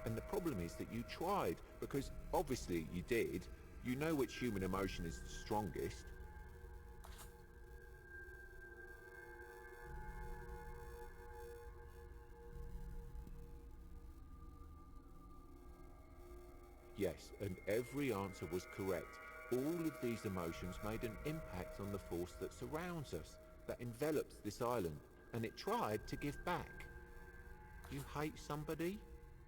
And the problem is that you tried, because obviously you did. You know which human emotion is the strongest. Yes, and every answer was correct. All of these emotions made an impact on the force that surrounds us, that envelops this island, and it tried to give back. You hate somebody?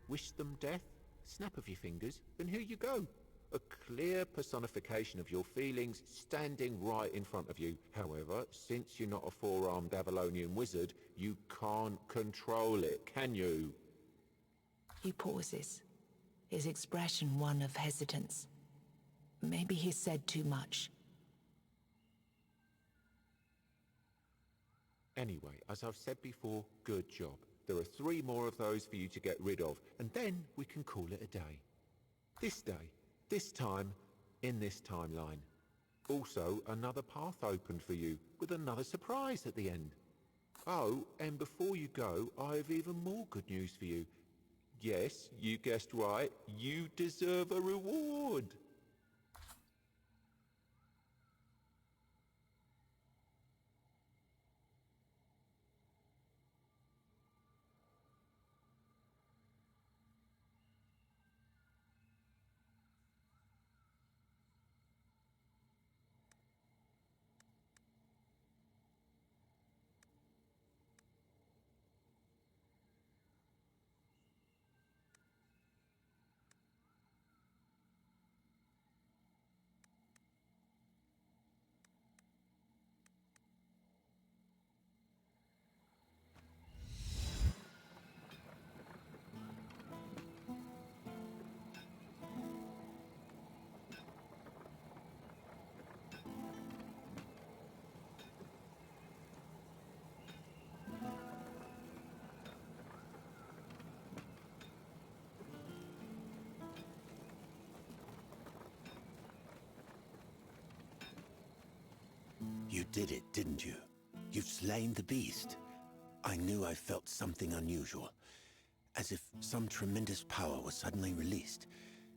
Wish them death? Snap of your fingers, and here you go. A clear personification of your feelings standing right in front of you. However, since you're not a four-armed Avalonian wizard, you can't control it, can you? He pauses, his expression one of hesitance. Maybe he said too much. Anyway, as I've said before, good job. There are 3 more of those for you to get rid of, and then we can call it a day. This day, this time, in this timeline. Also, another path opened for you, with another surprise at the end. Oh, and before you go, I have even more good news for you. Yes, you guessed right, you deserve a reward. You did it, didn't you? You've slain the beast. I knew I felt something unusual, as if some tremendous power was suddenly released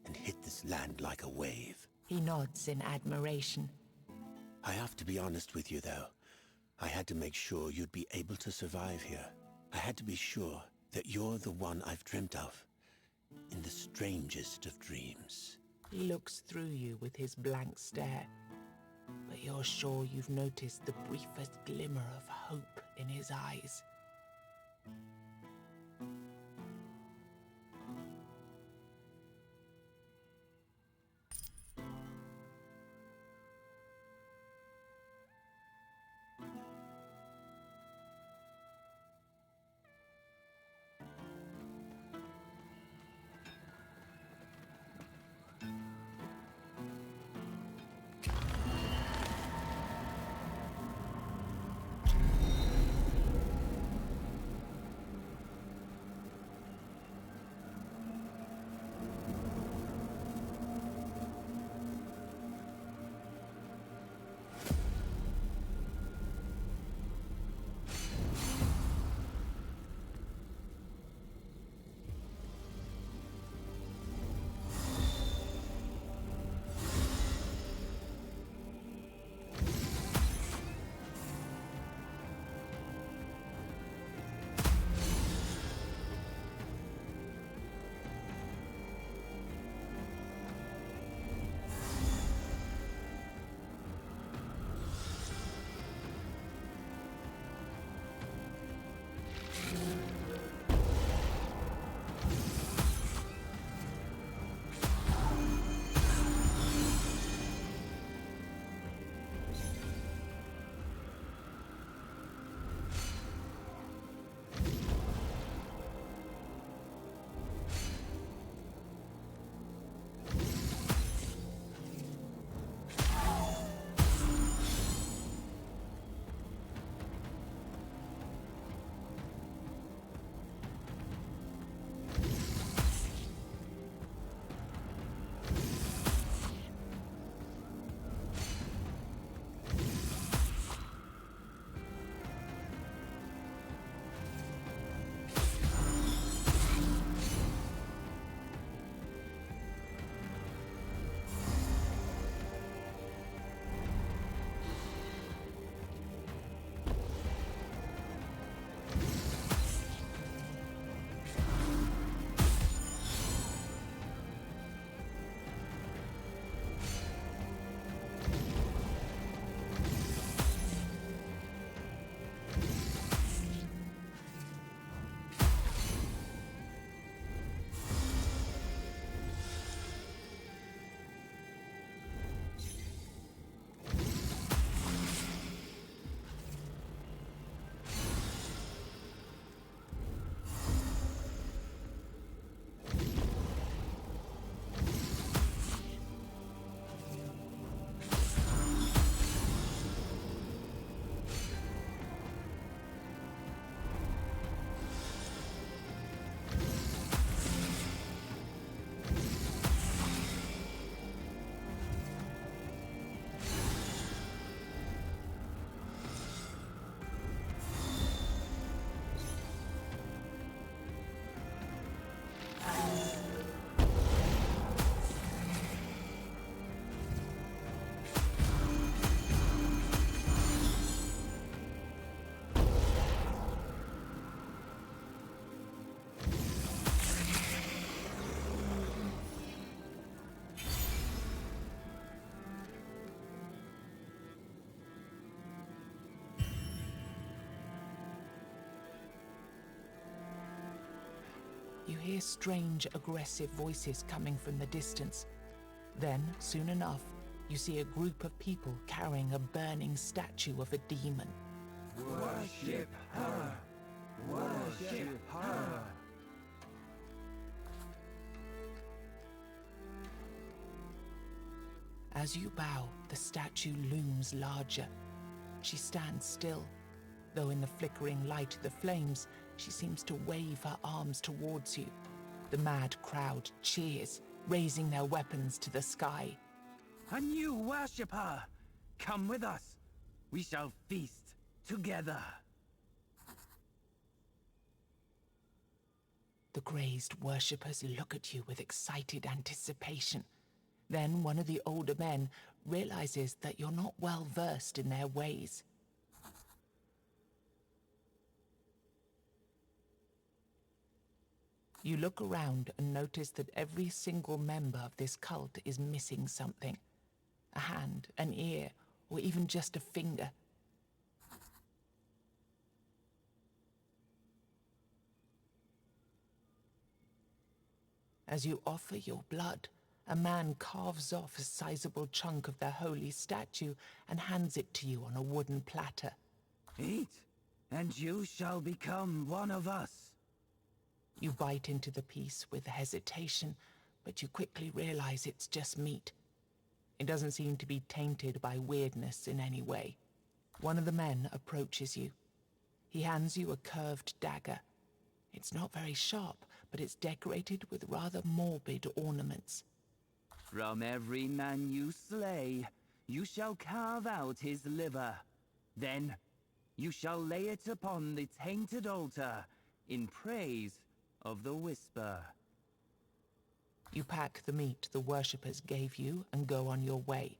and hit this land like a wave. He nods in admiration. I have to be honest with you, though. I had to make sure you'd be able to survive here. I had to be sure that you're the one I've dreamt of, in the strangest of dreams. He looks through you with his blank stare, but you're sure you've noticed the briefest glimmer of hope in his eyes. hear strange, aggressive voices coming from the distance. Then, soon enough, you see a group of people carrying a burning statue of a demon. Worship her! Worship her! As you bow, the statue looms larger. She stands still, though in the flickering light of the flames, she seems to wave her arms towards you. The mad crowd cheers, raising their weapons to the sky. And you worship her! Come with us! We shall feast together! The crazed worshippers look at you with excited anticipation. Then one of the older men realizes that you're not well versed in their ways. You look around and notice that every single member of this cult is missing something. A hand, an ear, or even just a finger. As you offer your blood, a man carves off a sizable chunk of their holy statue and hands it to you on a wooden platter. Eat, and you shall become one of us. You bite into the piece with hesitation, but you quickly realize it's just meat. It doesn't seem to be tainted by weirdness in any way. One of the men approaches you. He hands you a curved dagger. It's not very sharp, but it's decorated with rather morbid ornaments. From every man you slay, you shall carve out his liver. Then, you shall lay it upon the tainted altar in praise of the Whisper. You pack the meat the worshippers gave you and go on your way.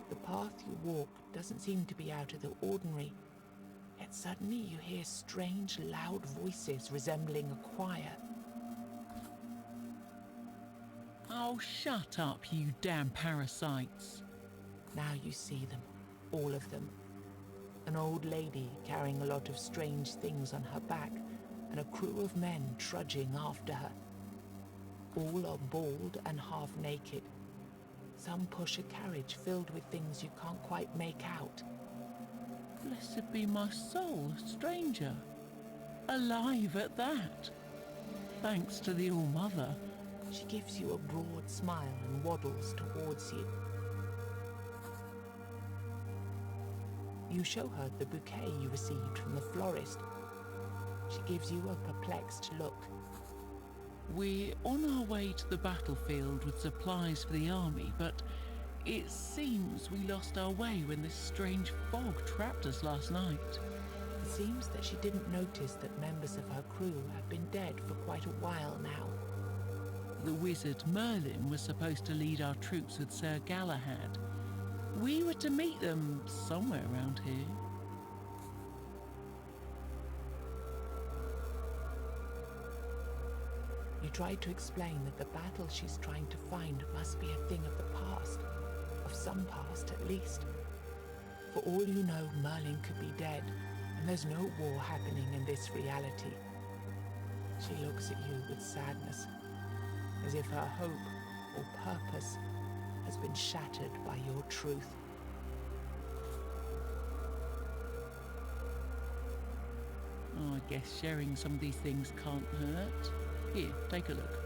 The path you walk doesn't seem to be out of the ordinary, yet suddenly you hear strange, loud voices resembling a choir. Oh, shut up, you damn parasites. Now you see them, all of them. An old lady carrying a lot of strange things on her back, and a crew of men trudging after her. All are bald and half naked. Some push a carriage filled with things you can't quite make out. Blessed be my soul, stranger. Alive at that. Thanks to the All-Mother. She gives you a broad smile and waddles towards you. You show her the bouquet you received from the florist. She gives you a perplexed look. We're on our way to the battlefield with supplies for the army, but it seems we lost our way when this strange fog trapped us last night. It seems that she didn't notice that members of her crew have been dead for quite a while now. The wizard Merlin was supposed to lead our troops with Sir Galahad. We were to meet them somewhere around here. You try to explain that the battle she's trying to find must be a thing of the past, of some past at least. For all you know, Merlin could be dead, and there's no war happening in this reality. She looks at you with sadness, as if her hope or purpose has been shattered by your truth. Oh, I guess sharing some of these things can't hurt. Here, take a look.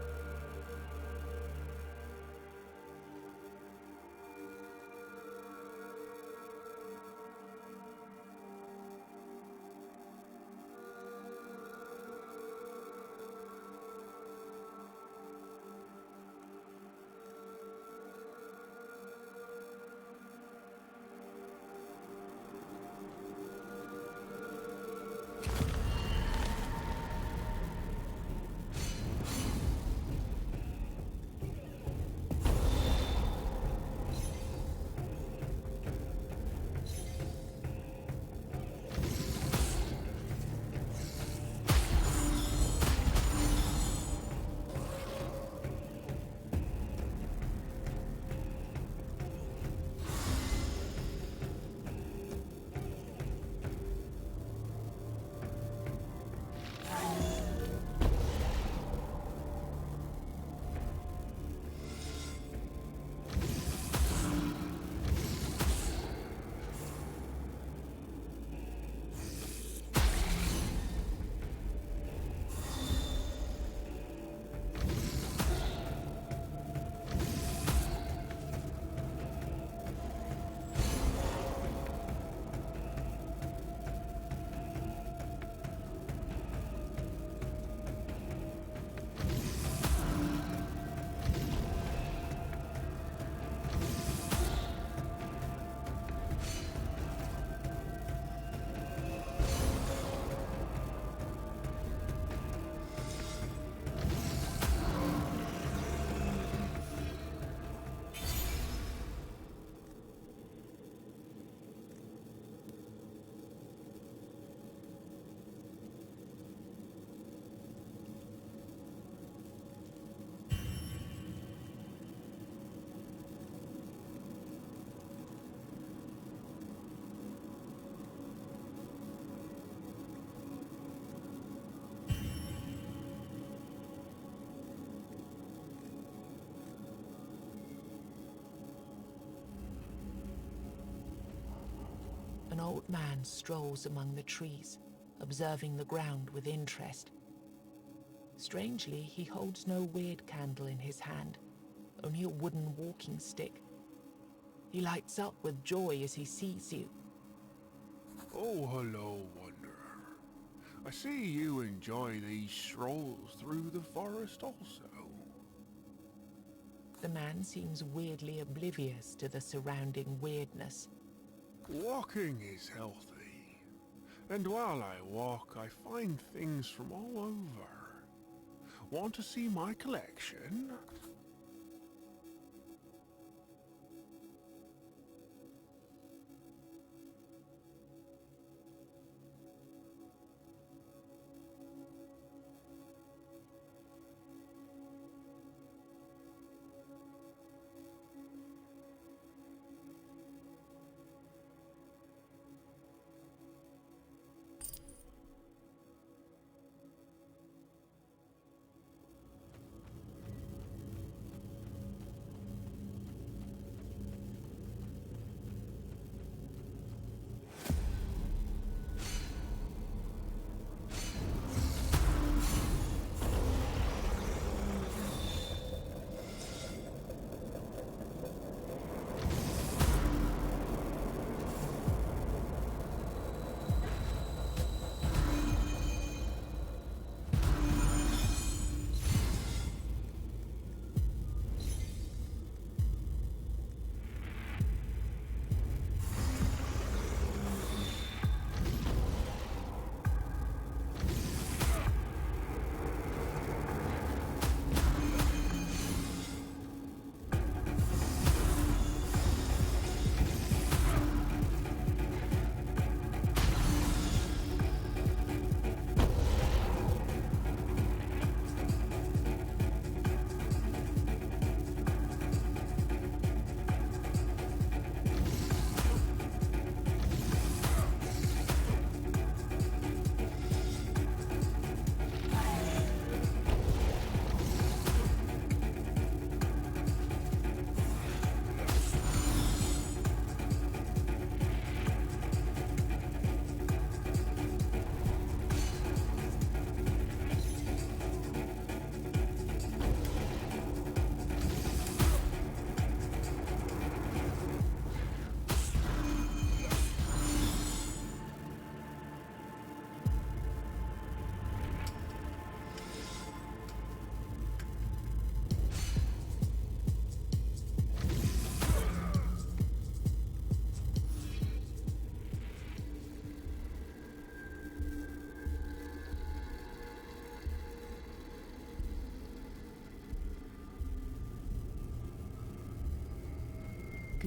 An old man strolls among the trees, observing the ground with interest. Strangely, he holds no weird candle in his hand, only a wooden walking stick. He lights up with joy as he sees you. Oh, hello, Wanderer. I see you enjoy these strolls through the forest also. The man seems weirdly oblivious to the surrounding weirdness. Walking is healthy, and while I walk, I find things from all over. Want to see my collection?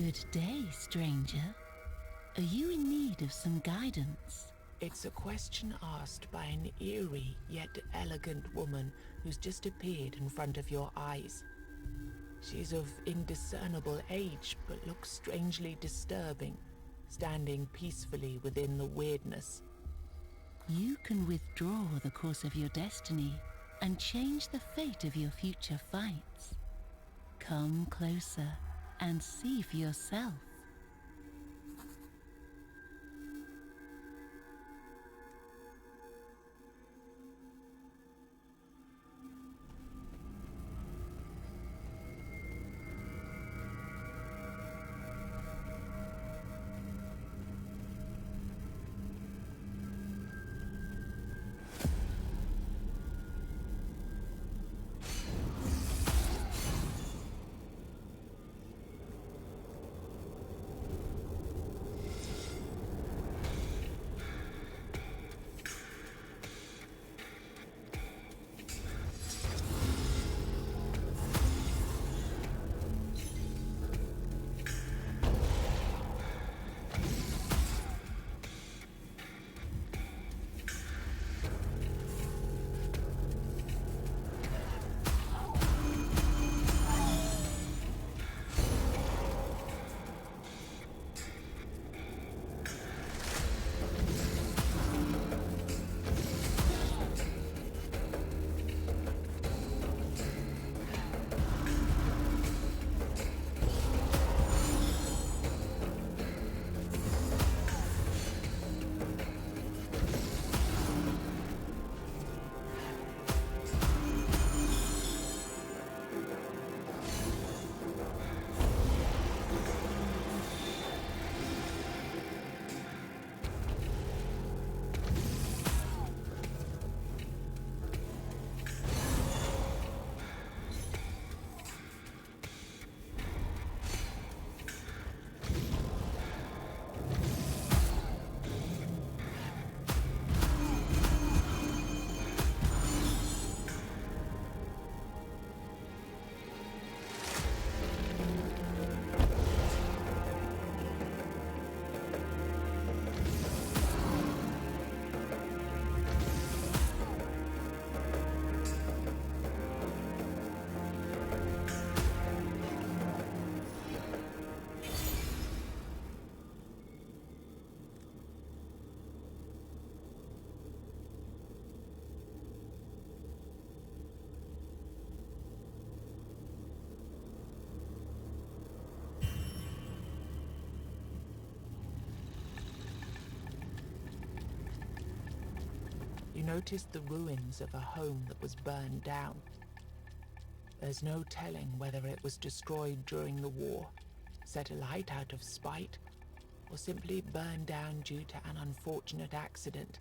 Good day, stranger. Are you in need of some guidance? It's a question asked by an eerie yet elegant woman who's just appeared in front of your eyes. She's of indiscernible age, but looks strangely disturbing, standing peacefully within the weirdness. You can withdraw the course of your destiny and change the fate of your future fights. Come closer and see for yourself. You noticed the ruins of a home that was burned down. There's no telling whether it was destroyed during the war, set alight out of spite, or simply burned down due to an unfortunate accident.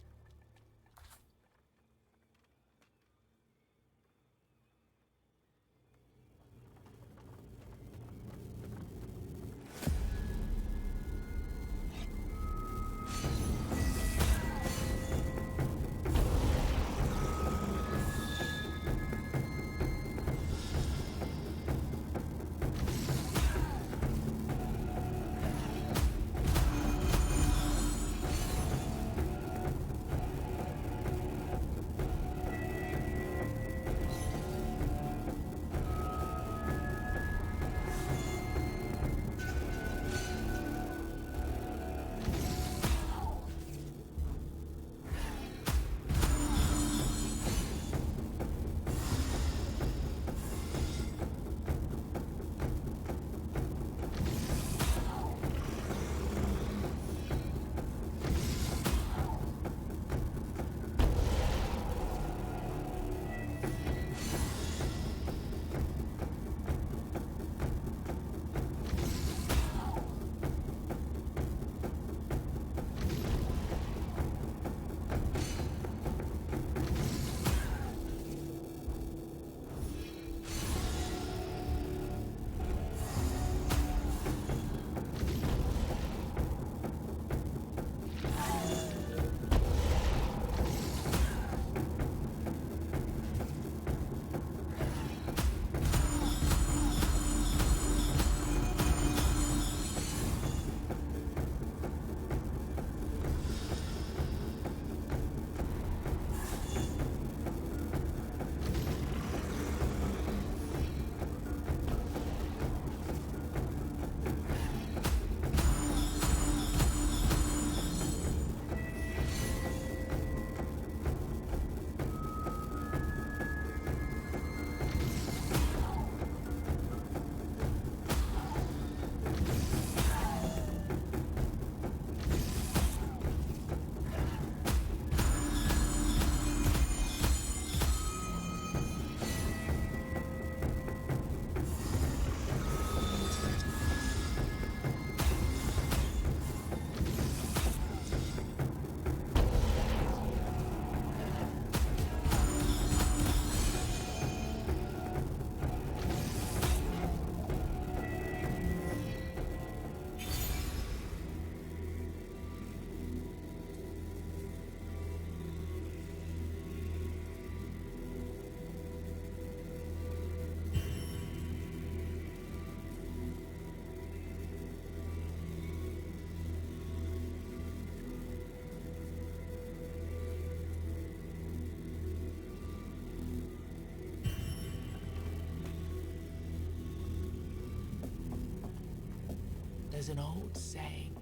There's an old saying,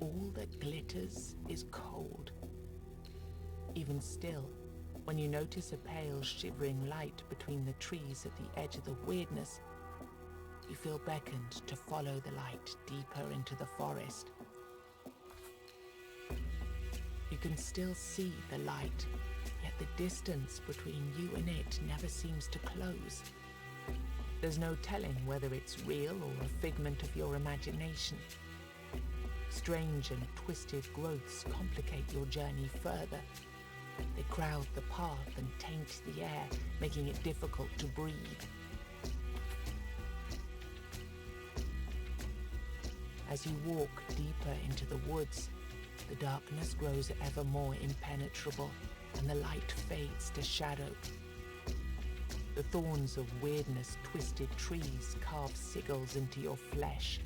all that glitters is cold. Even still, when you notice a pale shivering light between the trees at the edge of the weirdness, you feel beckoned to follow the light deeper into the forest. You can still see the light, yet the distance between you and it never seems to close. There's no telling whether it's real or a figment of your imagination. Strange and twisted growths complicate your journey further. They crowd the path and taint the air, making it difficult to breathe. As you walk deeper into the woods, the darkness grows ever more impenetrable, and the light fades to shadow. The thorns of weirdness twisted trees carve sigils into your flesh.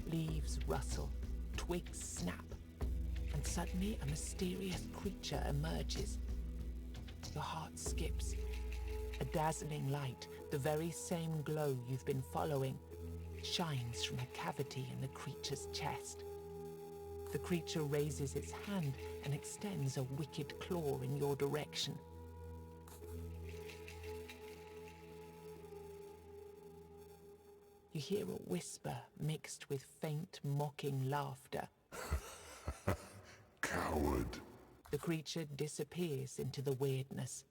Leaves rustle, twigs snap, and suddenly a mysterious creature emerges. Your heart skips. A dazzling light, the very same glow you've been following, shines from a cavity in the creature's chest. The creature raises its hand and extends a wicked claw in your direction. You hear a whisper mixed with faint, mocking laughter. Coward. The creature disappears into the weirdness.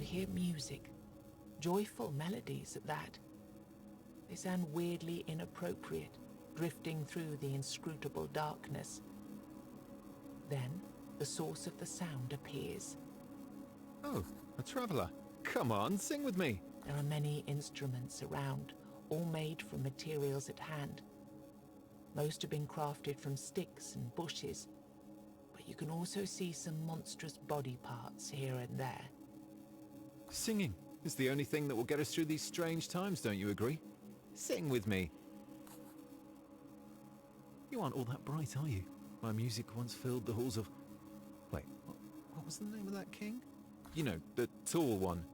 Hear music, joyful melodies at that. They sound weirdly inappropriate, drifting through the inscrutable darkness. Then, the source of the sound appears. Oh, a traveller. Come on, sing with me. There are many instruments around, all made from materials at hand. Most have been crafted from sticks and bushes, but you can also see some monstrous body parts here and there. Singing is the only thing that will get us through these strange times, don't you agree? Sing with me. You aren't all that bright, are you? My music once filled the halls of... Wait, what was the name of that king? You know, the tall one.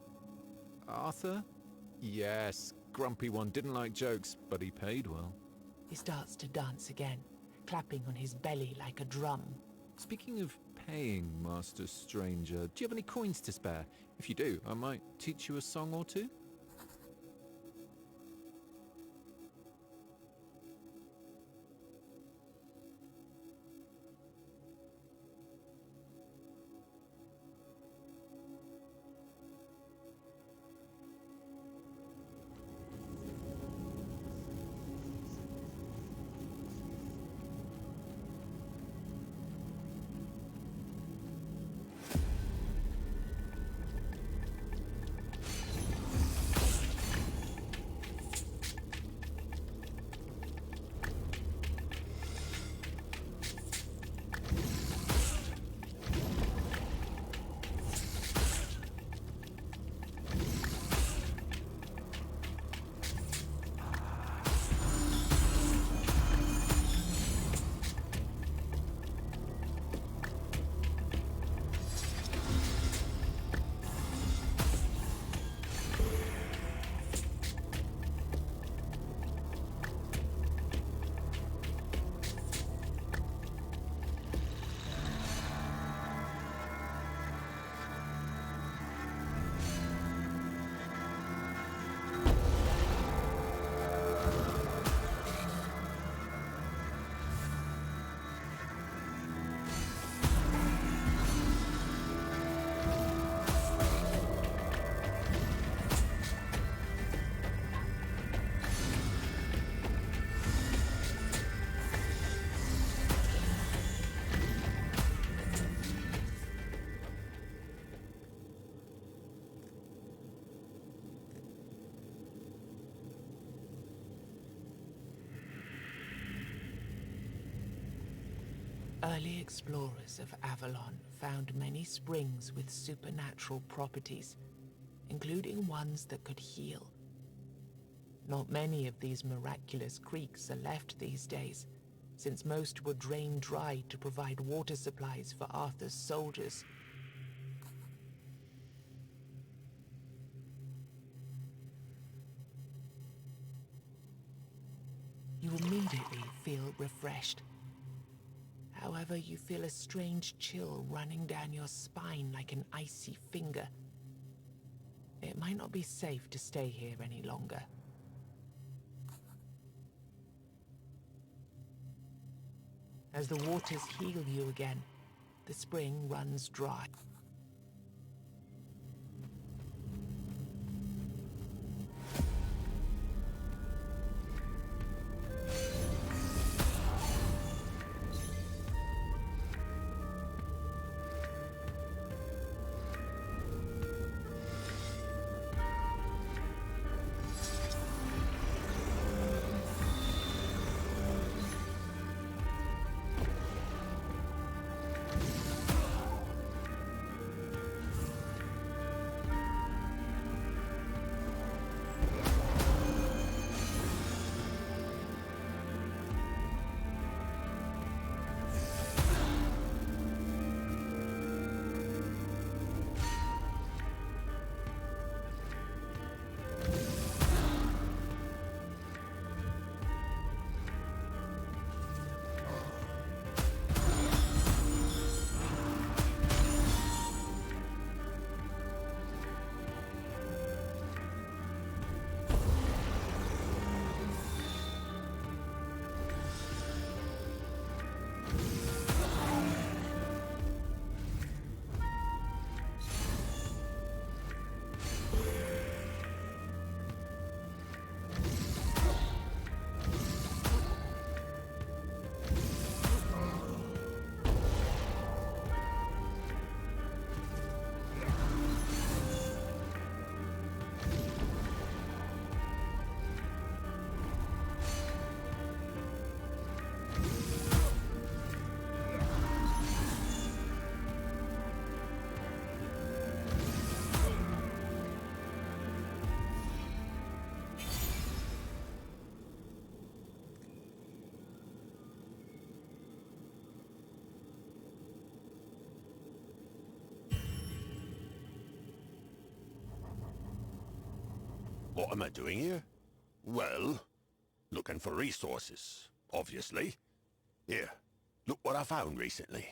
Arthur? Yes, grumpy one, didn't like jokes, but he paid well. He starts to dance again, clapping on his belly like a drum. Speaking of paying, Master Stranger, do you have any coins to spare? If you do, I might teach you a song or two. Early explorers of Avalon found many springs with supernatural properties, including ones that could heal. Not many of these miraculous creeks are left these days, since most were drained dry to provide water supplies for Arthur's soldiers. You immediately feel refreshed. However, you feel a strange chill running down your spine like an icy finger. It might not be safe to stay here any longer. As the waters heal you again, the spring runs dry. What am I doing here? Well, looking for resources, obviously. Here, look what I found recently.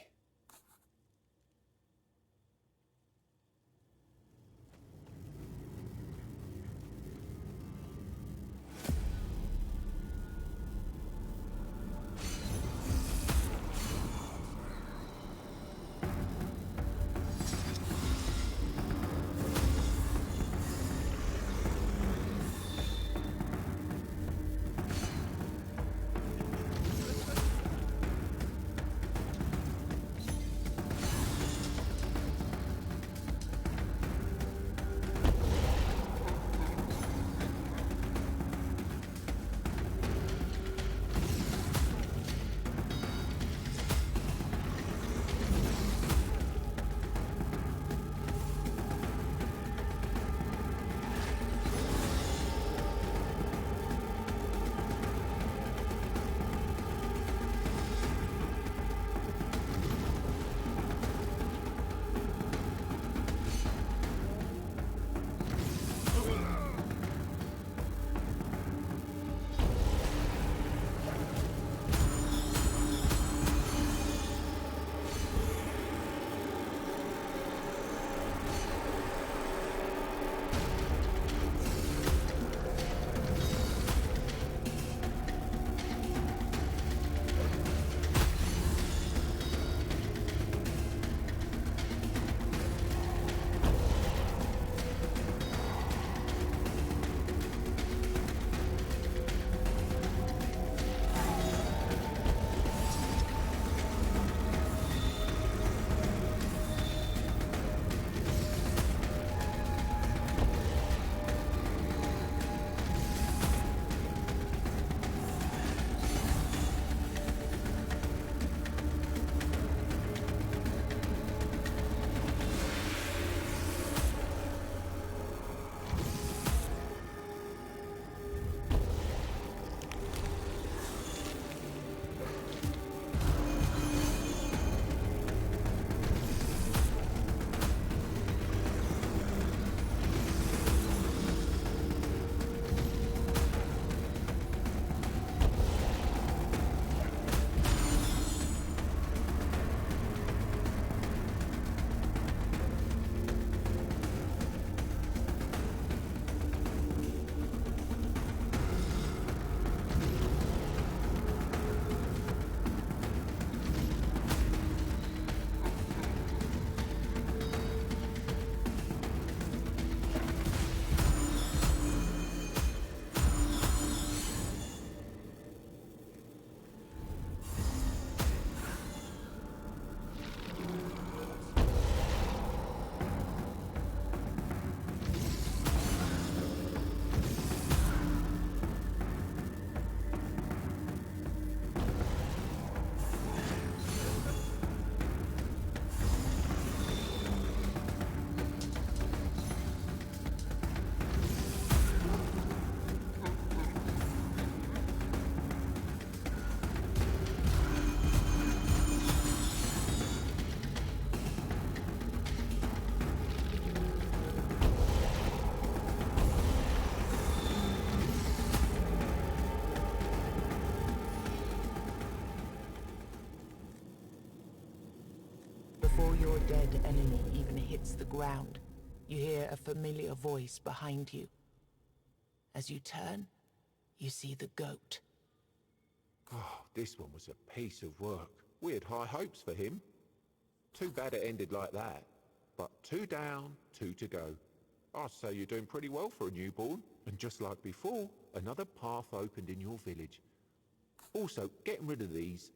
your dead enemy even hits the ground, you hear a familiar voice behind you. As you turn, you see the goat. Oh, this one was a piece of work. We had high hopes for him. Too bad it ended like that. But 2 down, 2 to go. I'd say you're doing pretty well for a newborn. And just like before, another path opened in your village. Also, getting rid of these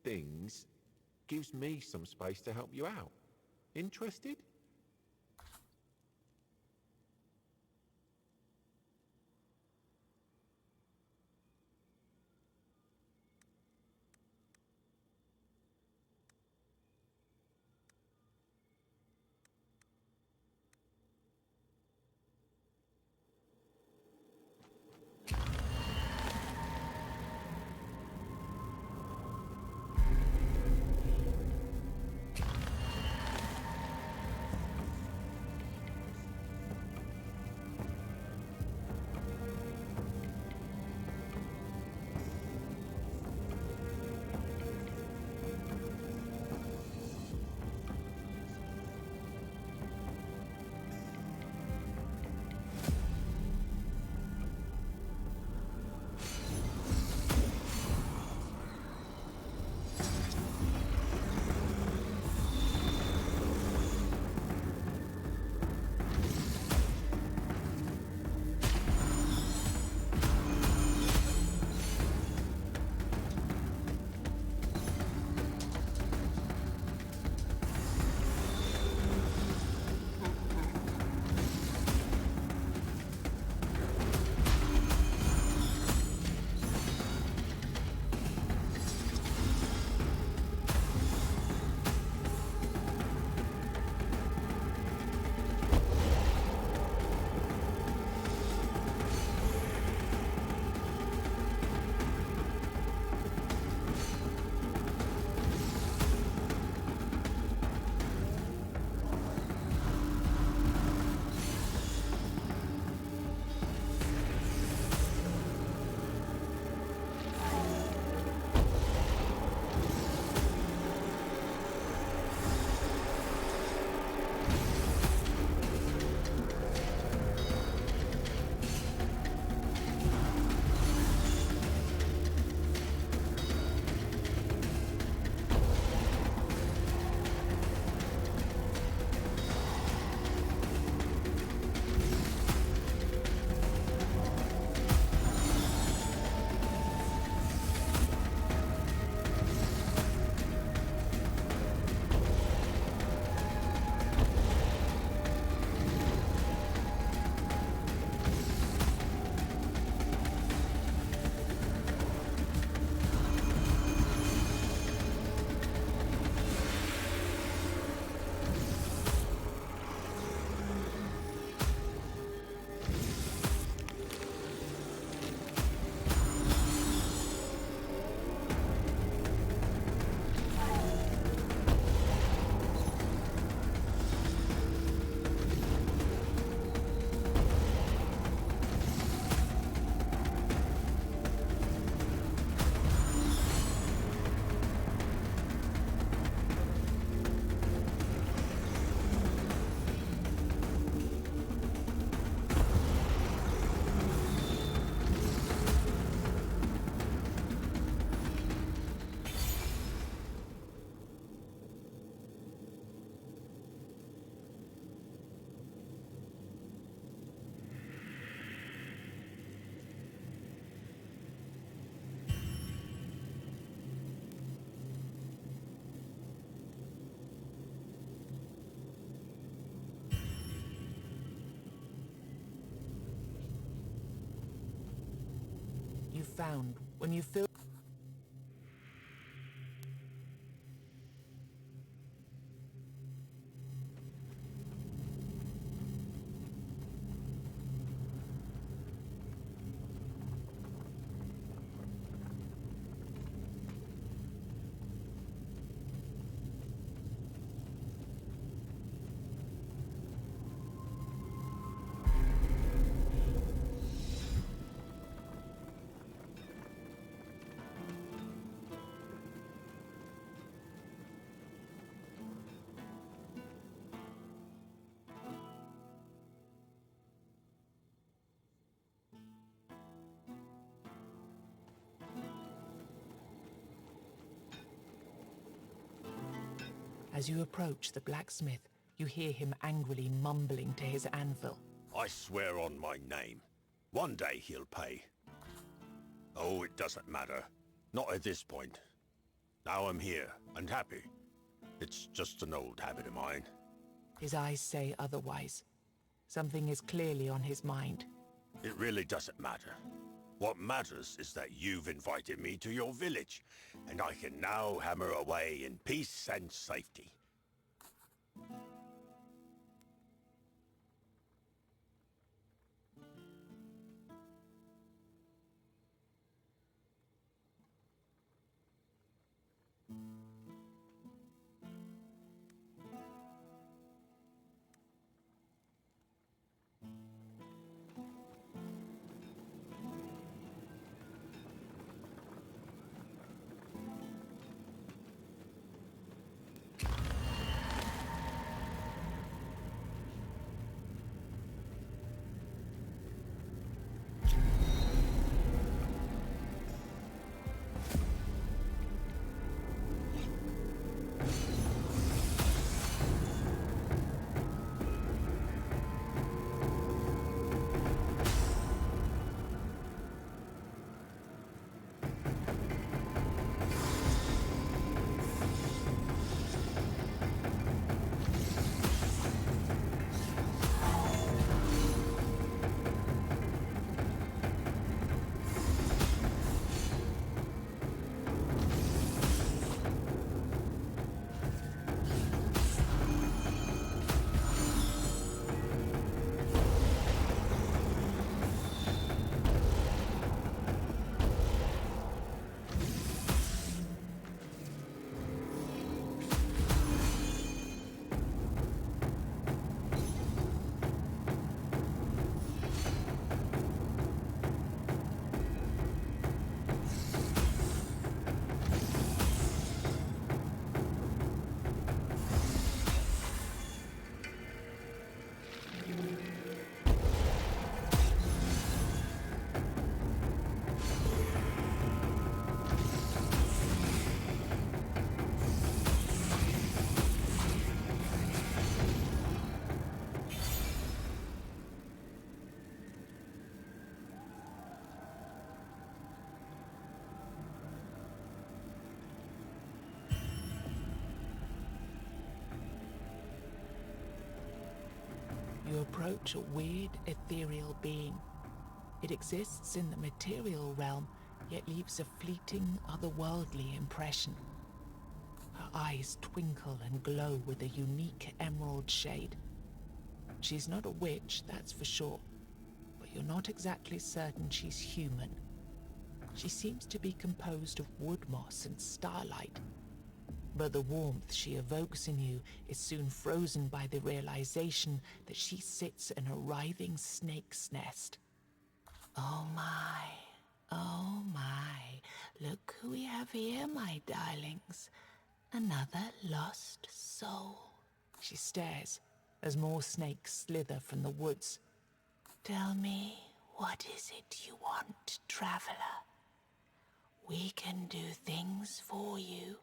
things gives me some space to help you out. Interested? Found when you fill As you approach the blacksmith, you hear him angrily mumbling to his anvil. I swear on my name. One day he'll pay. Oh, it doesn't matter. Not at this point. Now I'm here, and happy. It's just an old habit of mine. His eyes say otherwise. Something is clearly on his mind. It really doesn't matter. What matters is that you've invited me to your village, and I can now hammer away in peace and safety. You approach a weird, ethereal being. It exists in the material realm, yet leaves a fleeting, otherworldly impression. Her eyes twinkle and glow with a unique emerald shade. She's not a witch, that's for sure, but you're not exactly certain she's human. She seems to be composed of wood moss and starlight, but the warmth she evokes in you is soon frozen by the realization that she sits in a writhing snake's nest. Oh my, look who we have here, my darlings. Another lost soul. She stares as more snakes slither from the woods. Tell me, what is it you want, traveler? We can do things for you,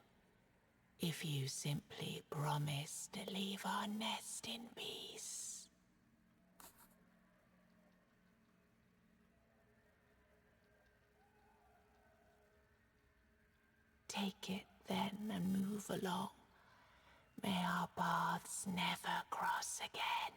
if you simply promise to leave our nest in peace. Take it then and move along. May our paths never cross again.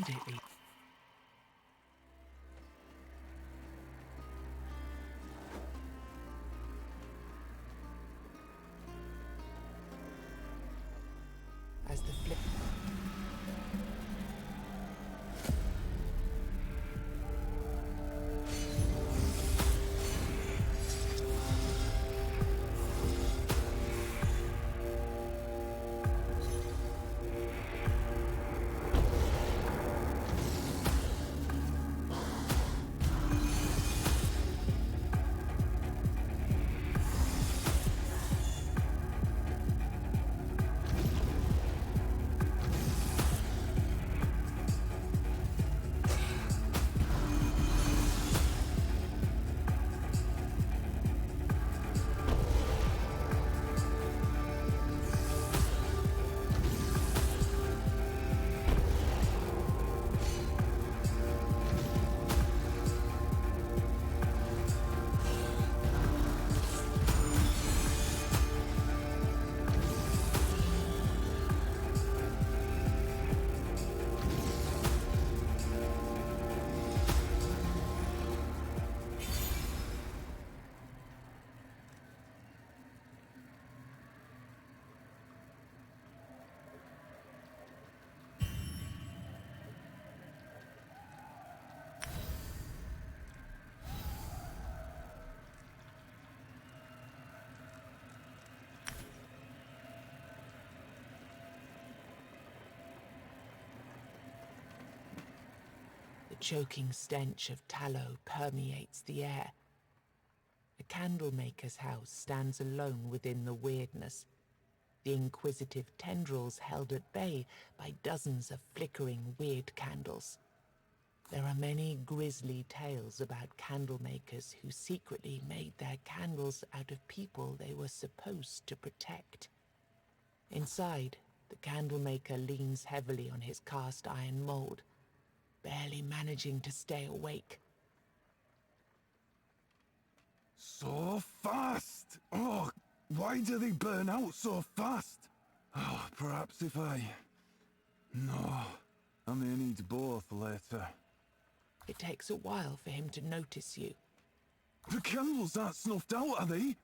immediately. As the flip. The choking stench of tallow permeates the air. A candlemaker's house stands alone within the weirdness, the inquisitive tendrils held at bay by dozens of flickering weird candles. There are many grisly tales about candlemakers who secretly made their candles out of people they were supposed to protect. Inside, the candlemaker leans heavily on his cast iron mold, barely managing to stay awake. So fast! Oh, why do they burn out so fast? Oh, perhaps if I... No, I may need both later. It takes a while for him to notice you. The candles aren't snuffed out, are they?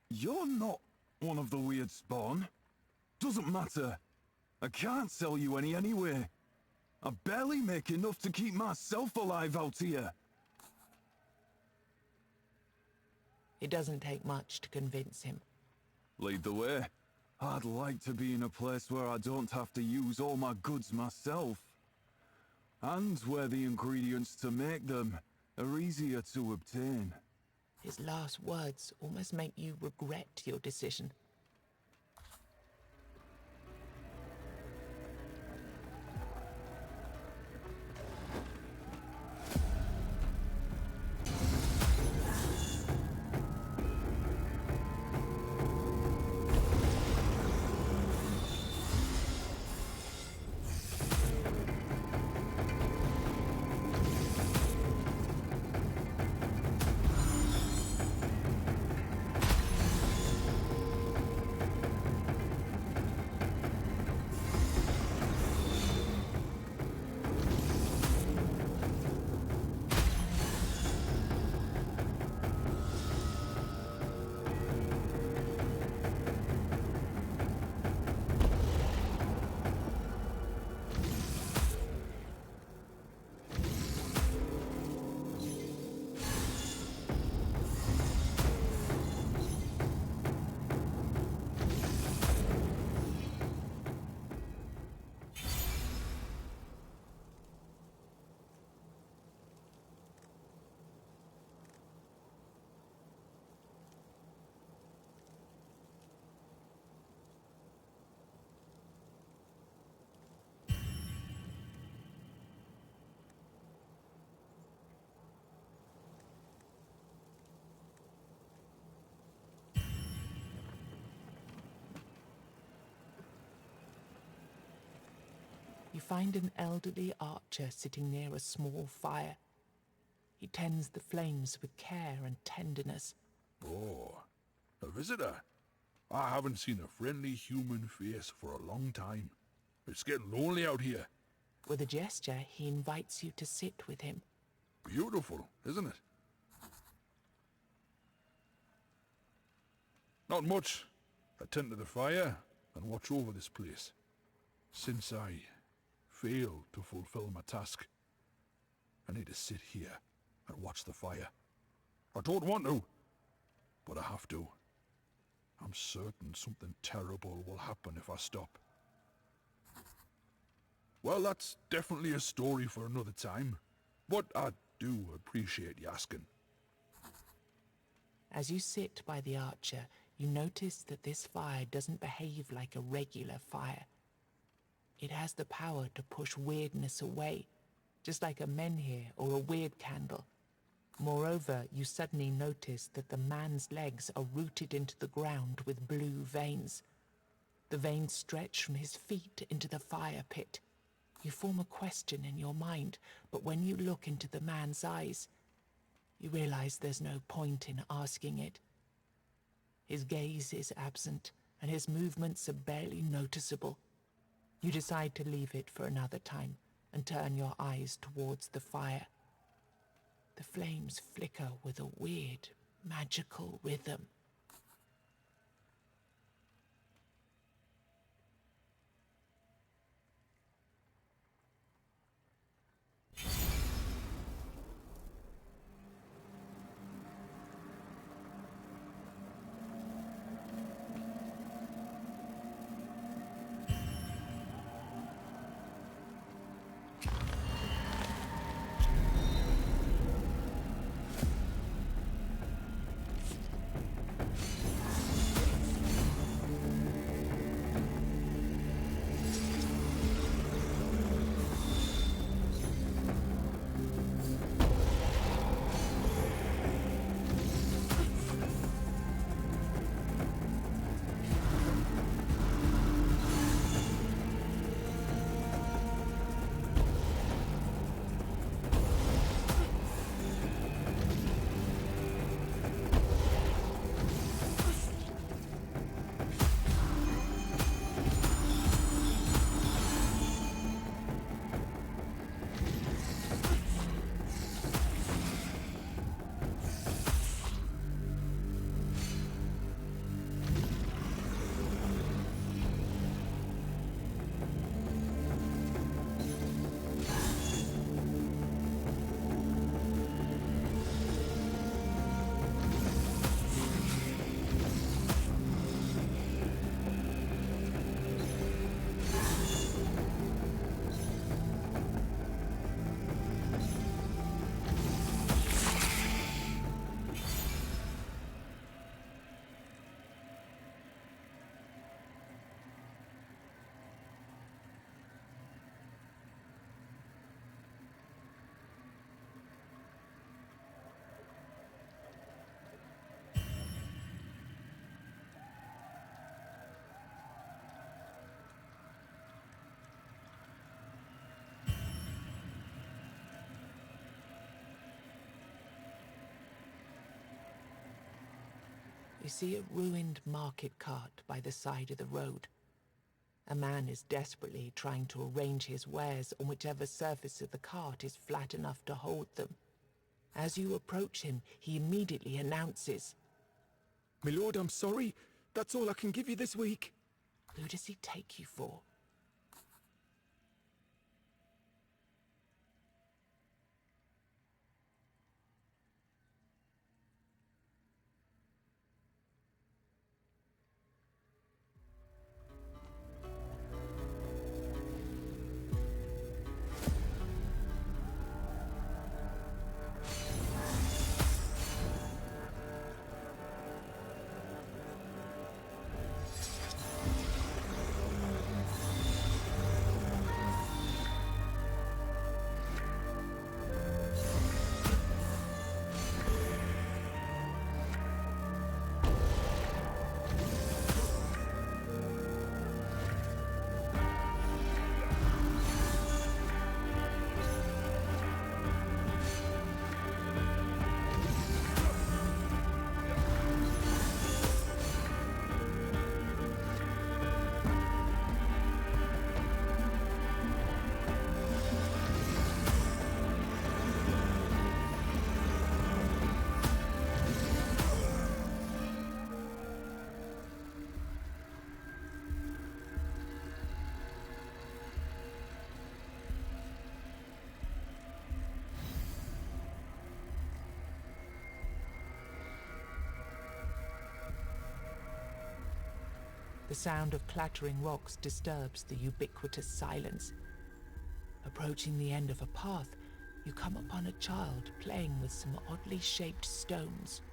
You're not one of the weird spawn. Doesn't matter. I can't sell you any anyway. I barely make enough to keep myself alive out here. It doesn't take much to convince him. Lead the way. I'd like to be in a place where I don't have to use all my goods myself. And where the ingredients to make them are easier to obtain. His last words almost make you regret your decision. You find an elderly archer sitting near a small fire. He tends the flames with care and tenderness. Oh, a visitor. I haven't seen a friendly human face for a long time. It's getting lonely out here. With a gesture, he invites you to sit with him. Beautiful, isn't it? Not much. Attend to the fire and watch over this place. Since I failed to fulfill my task, I need to sit here and watch the fire. I don't want to, but I have to. I'm certain something terrible will happen if I stop. Well, that's definitely a story for another time, but I do appreciate you asking. As you sit by the archer, you notice that this fire doesn't behave like a regular fire. It has the power to push weirdness away, just like a menhir or a weird candle. Moreover, you suddenly notice that the man's legs are rooted into the ground with blue veins. The veins stretch from his feet into the fire pit. You form a question in your mind, but when you look into the man's eyes, you realize there's no point in asking it. His gaze is absent, and his movements are barely noticeable. You decide to leave it for another time and turn your eyes towards the fire. The flames flicker with a weird, magical rhythm. You see a ruined market cart by the side of the road. A man is desperately trying to arrange his wares on whichever surface of the cart is flat enough to hold them. As you approach him, he immediately announces, My lord, I'm sorry. That's all I can give you this week. "Who does he take you for?" The sound of clattering rocks disturbs the ubiquitous silence. Approaching the end of a path, you come upon a child playing with some oddly shaped stones.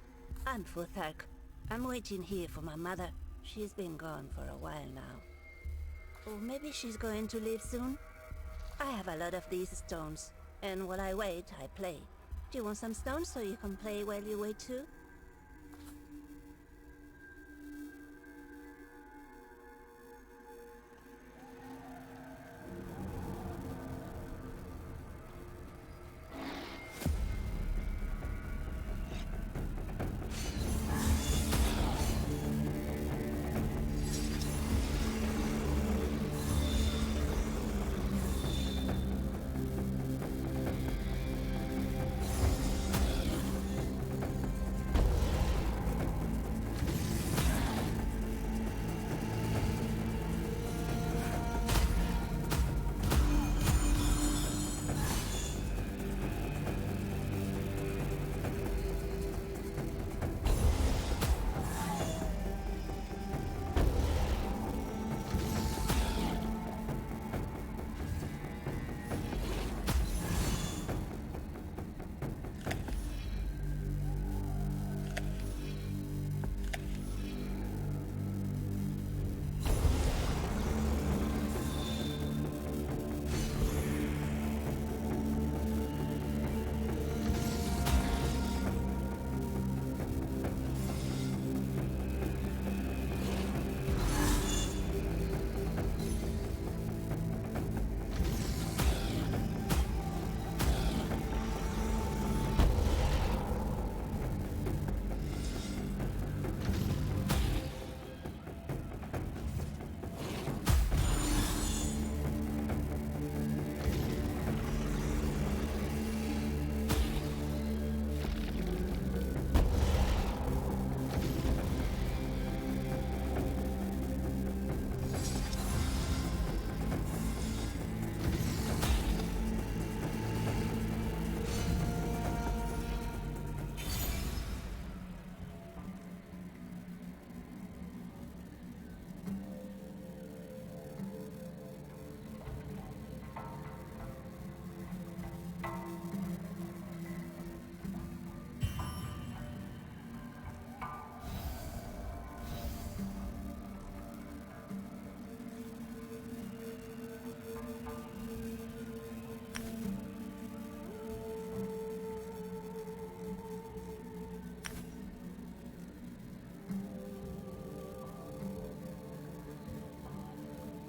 I'm Futhark. I'm waiting here for my mother. She's been gone for a while now. Or maybe she's going to leave soon? I have a lot of these stones, and while I wait, I play. Do you want some stones so you can play while you wait too?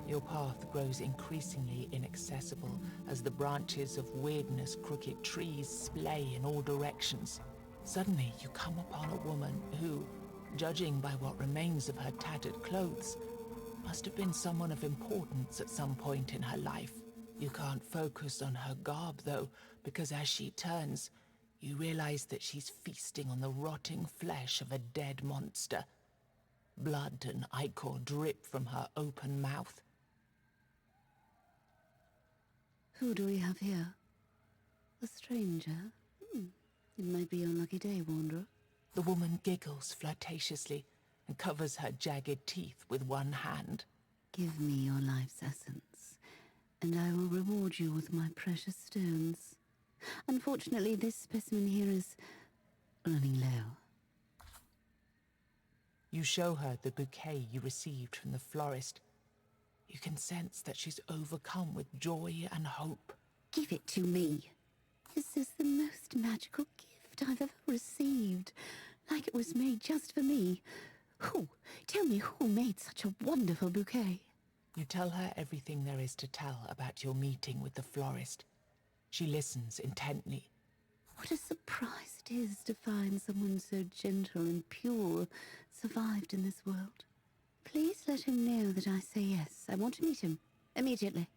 Your path grows increasingly inaccessible as the branches of weirdness crooked trees splay in all directions. Suddenly, you come upon a woman who, judging by what remains of her tattered clothes, must have been someone of importance at some point in her life. You can't focus on her garb, though, because as she turns, you realize that she's feasting on the rotting flesh of a dead monster. Blood and ichor drip from her open mouth. Who do we have here? A stranger? It might be your lucky day, wanderer. The woman giggles flirtatiously and covers her jagged teeth with one hand. Give me your life's essence, and I will reward you with my precious stones. Unfortunately, this specimen here is running low. You show her the bouquet you received from the florist. You can sense that she's overcome with joy and hope. Give it to me. This is the most magical gift I've ever received. Like it was made just for me. Tell me who made such a wonderful bouquet? You tell her everything there is to tell about your meeting with the florist. She listens intently. What a surprise it is to find someone so gentle and pure survived in this world. Please let him know that I say yes. I want to meet him immediately.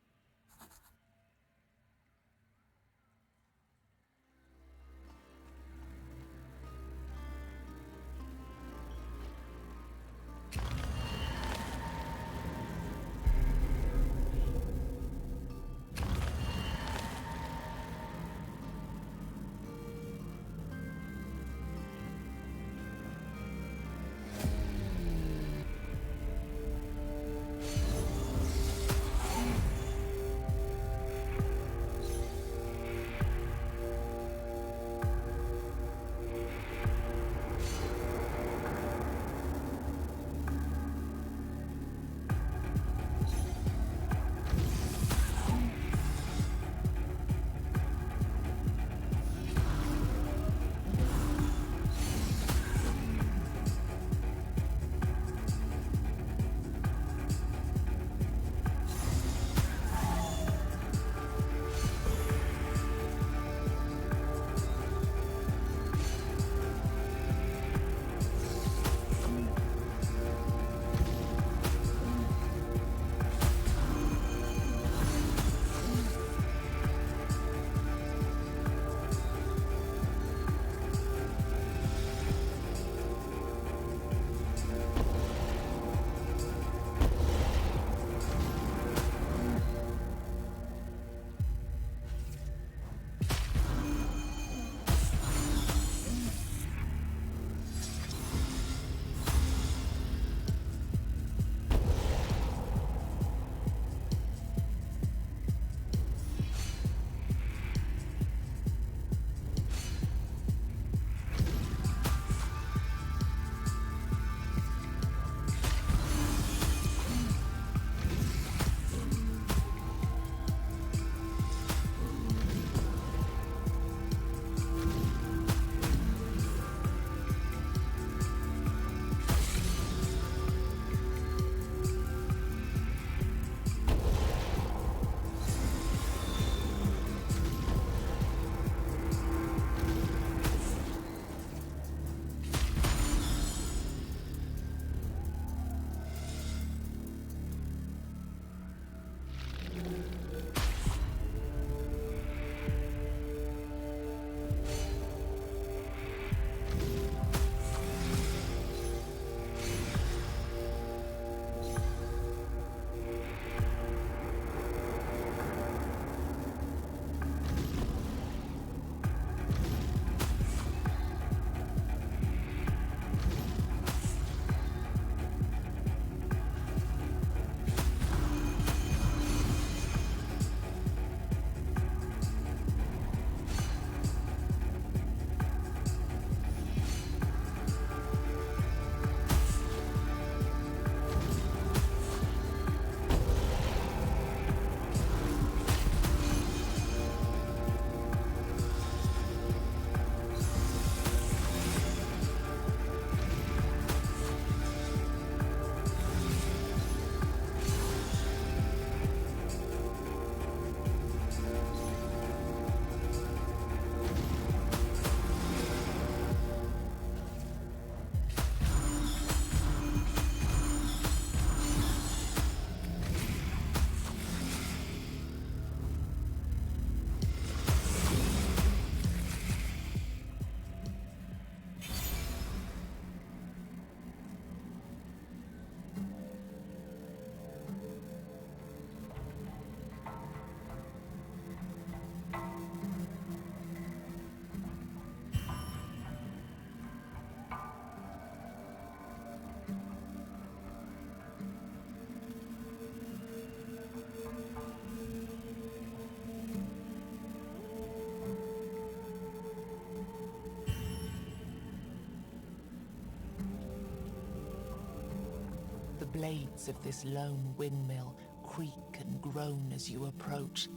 blades of this lone windmill creak and groan as you approach.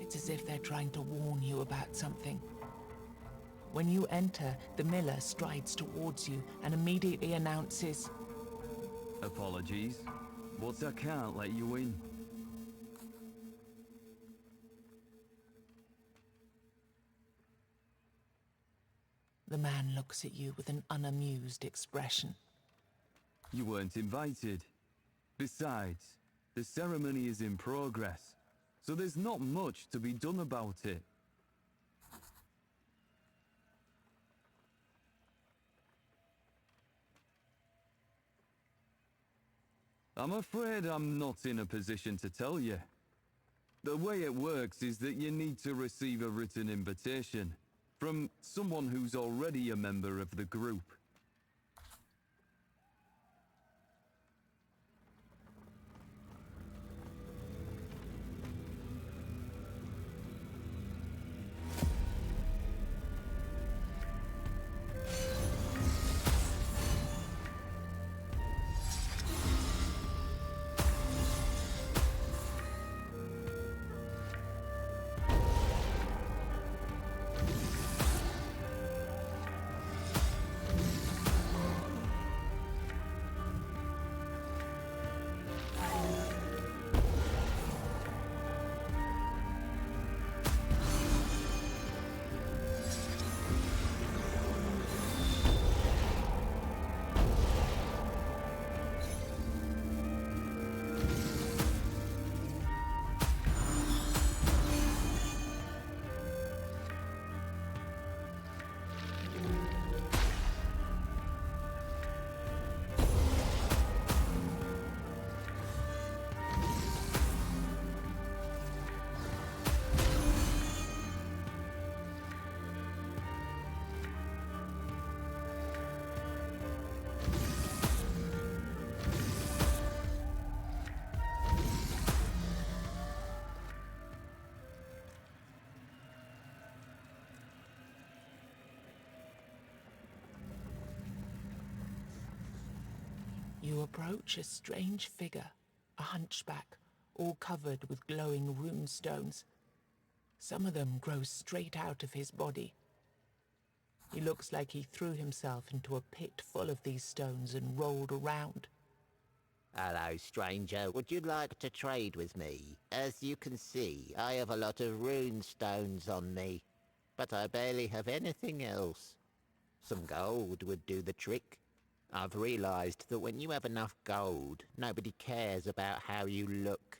It's as if they're trying to warn you about something. When you enter, the miller strides towards you and immediately announces, "Apologies, but I can't let you in." The man looks at you with an unamused expression. "You weren't invited. Besides, the ceremony is in progress, so there's not much to be done about it." "I'm afraid I'm not in a position to tell you. The way it works is that you need to receive a written invitation from someone who's already a member of the group." You approach a strange figure, a hunchback, all covered with glowing rune stones. Some of them grow straight out of his body. He looks like he threw himself into a pit full of these stones and rolled around. Hello, stranger. Would you like to trade with me? As you can see, I have a lot of rune stones on me, but I barely have anything else. Some gold would do the trick. I've realized that when you have enough gold, nobody cares about how you look.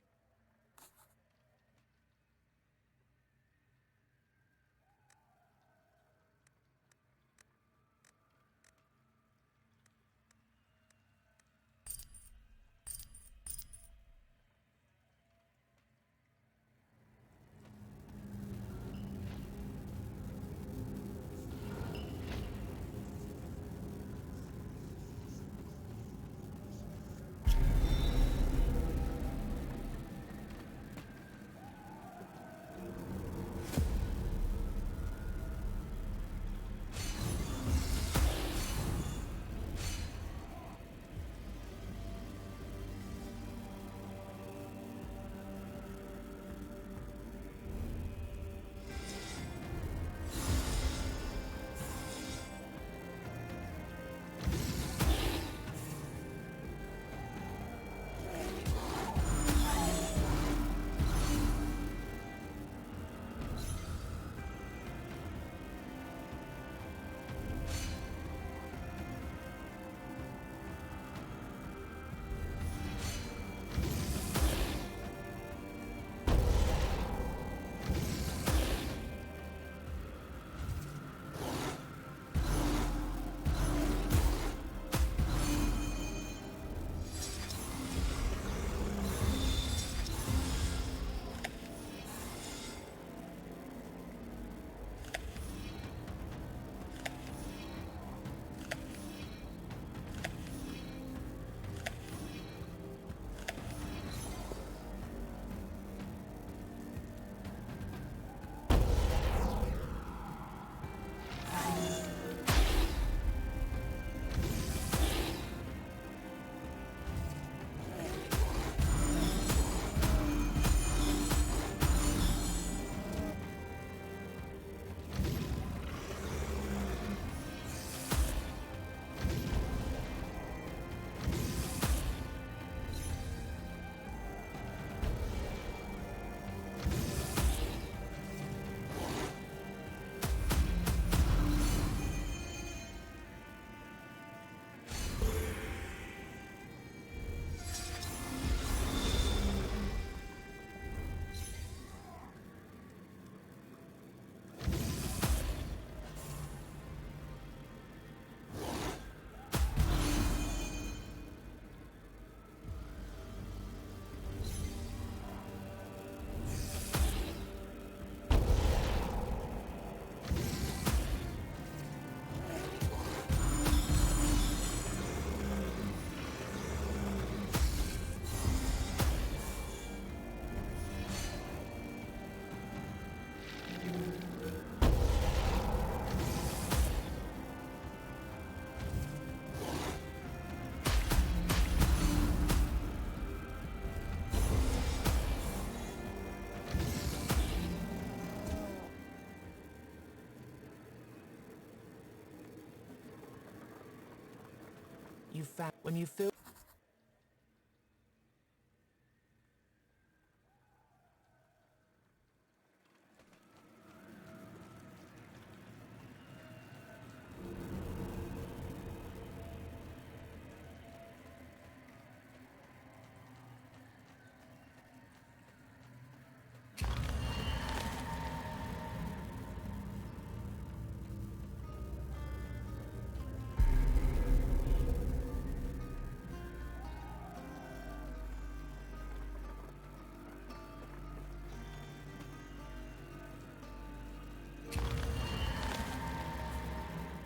you found when you fill.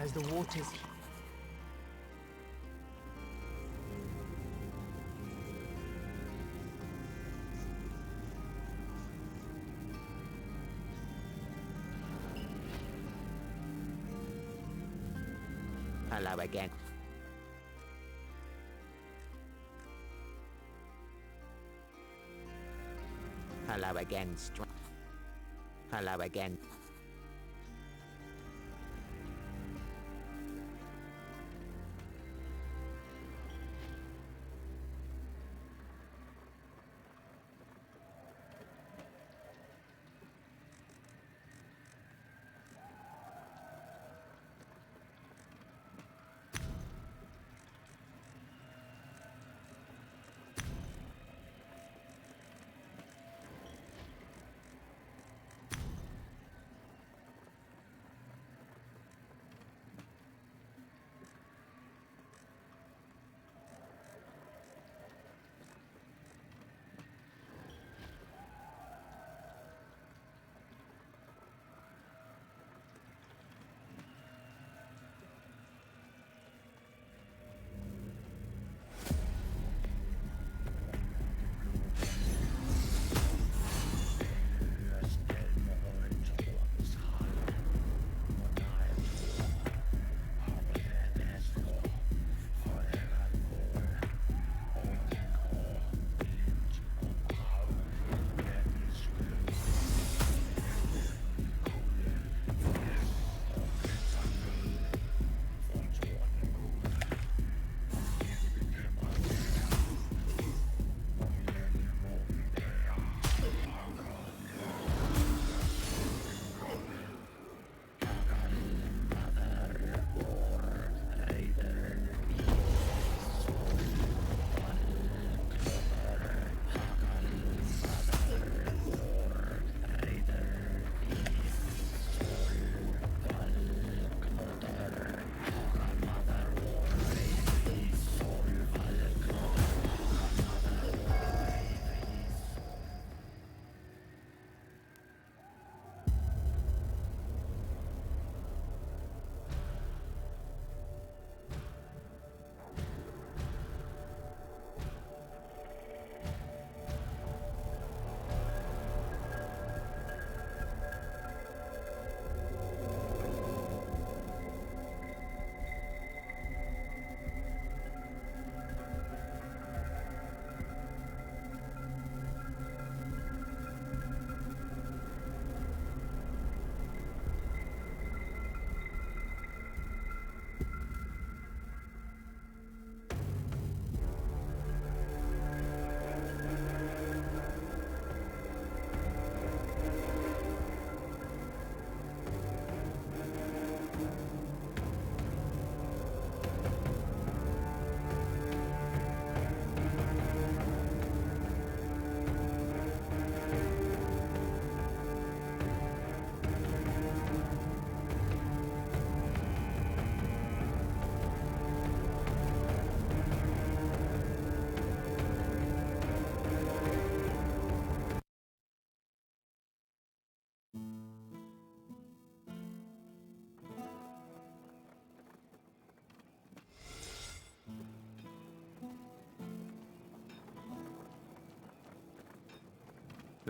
As the waters Hello again. Hello again, Hello again.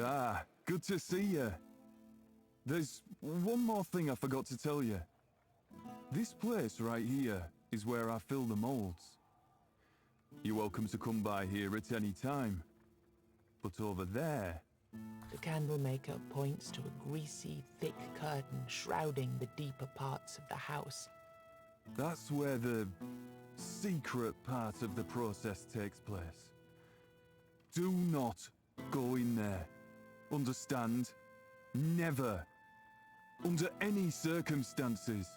Ah, good to see you. There's one more thing I forgot to tell you. This place right here is where I fill the molds. You're welcome to come by here at any time. But over there... The candle maker points to a greasy, thick curtain shrouding the deeper parts of the house. That's where the secret part of the process takes place. Do not go in there. Understand? Never. Under any circumstances.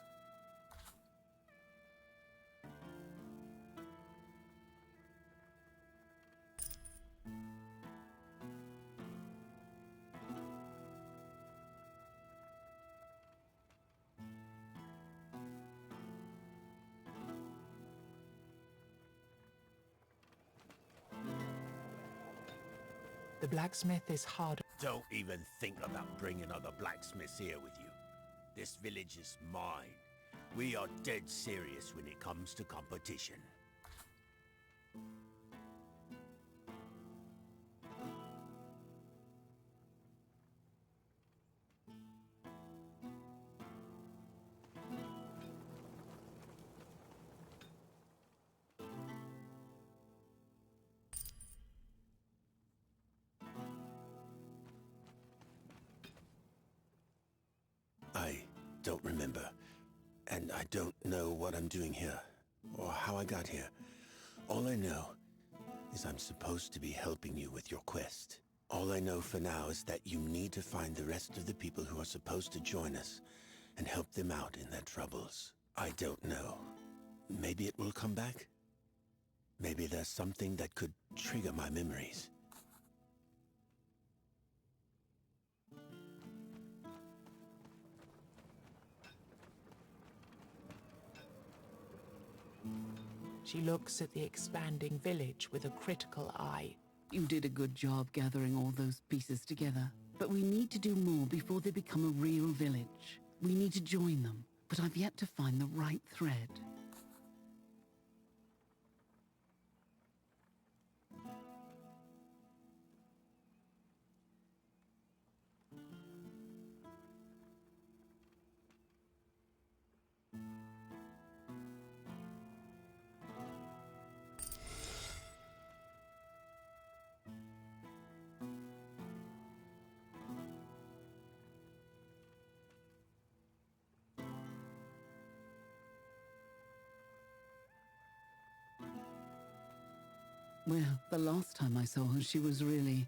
The blacksmith is hard. Don't even think about bringing other blacksmiths here with you. This village is mine. We are dead serious when it comes to competition. I don't remember, and I don't know what I'm doing here, or how I got here. All I know is I'm supposed to be helping you with your quest. All I know for now is that you need to find the rest of the people who are supposed to join us and help them out in their troubles. I don't know. Maybe it will come back? Maybe there's something that could trigger my memories. She looks at the expanding village with a critical eye. You did a good job gathering all those pieces together. But we need to do more before they become a real village. We need to join them, but I've yet to find the right thread. Well, the last time I saw her, she was really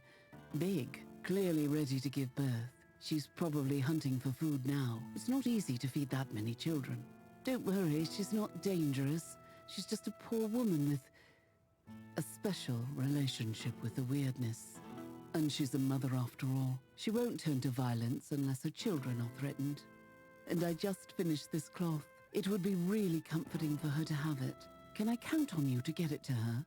big, clearly ready to give birth. She's probably hunting for food now. It's not easy to feed that many children. Don't worry, she's not dangerous. She's just a poor woman with a special relationship with the weirdness. And she's a mother after all. She won't turn to violence unless her children are threatened. And I just finished this cloth. It would be really comforting for her to have it. Can I count on you to get it to her?